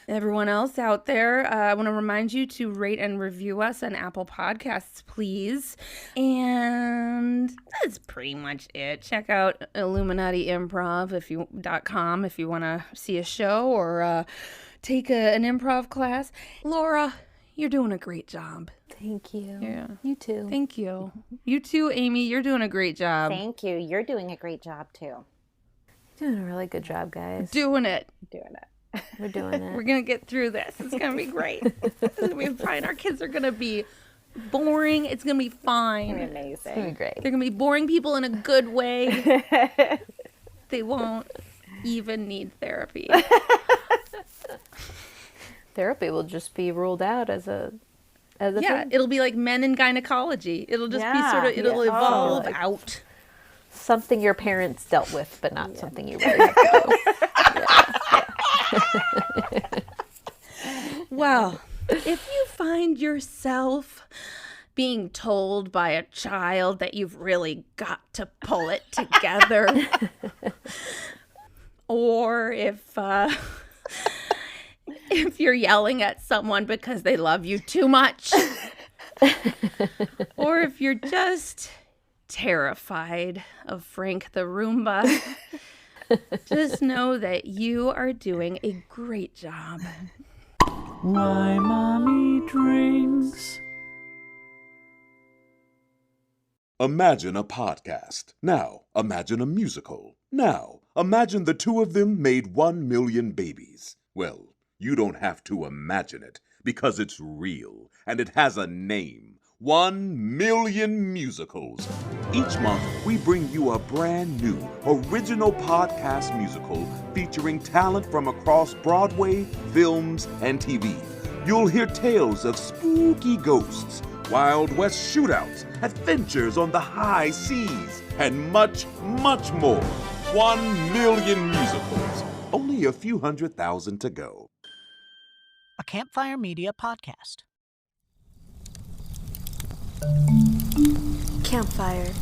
Everyone else out there, I want to remind you to rate and review us on Apple Podcasts, please. And that's pretty much it. Check out IlluminatiImprov.com if you want to see a show or take an improv class. Laura, you're doing a great job. Thank you. Yeah. You too. Thank you. You too, Amy. You're doing a great job. Thank you. You're doing a great job, too. Doing a really good job, guys. Doing it. Doing it. We're doing it. We're going to get through this. It's going to be great. It's going to be fine. Our kids are going to be boring. It's going to be fine. Amazing. It's gonna be great. They're going to be boring people in a good way. They won't even need therapy. Therapy will just be ruled out as a thing. It'll be like men in gynecology. It'll just be sort of, it'll evolve out. Something your parents dealt with, but not something you really have to do. Well, if you find yourself being told by a child that you've really got to pull it together, or if you're yelling at someone because they love you too much, or if you're just terrified of Frank the Roomba, just know that you are doing a great job. My mommy drinks. Imagine a podcast. Now, imagine a musical. Now, imagine the two of them made 1 million babies. Well, you don't have to imagine it, because it's real and it has a name. 1 million musicals. Each month, we bring you a brand new, original podcast musical featuring talent from across Broadway, films, and TV. You'll hear tales of spooky ghosts, Wild West shootouts, adventures on the high seas, and much, much more. 1 million musicals. Only a few 100,000 to go. A Campfire Media podcast. Campfire.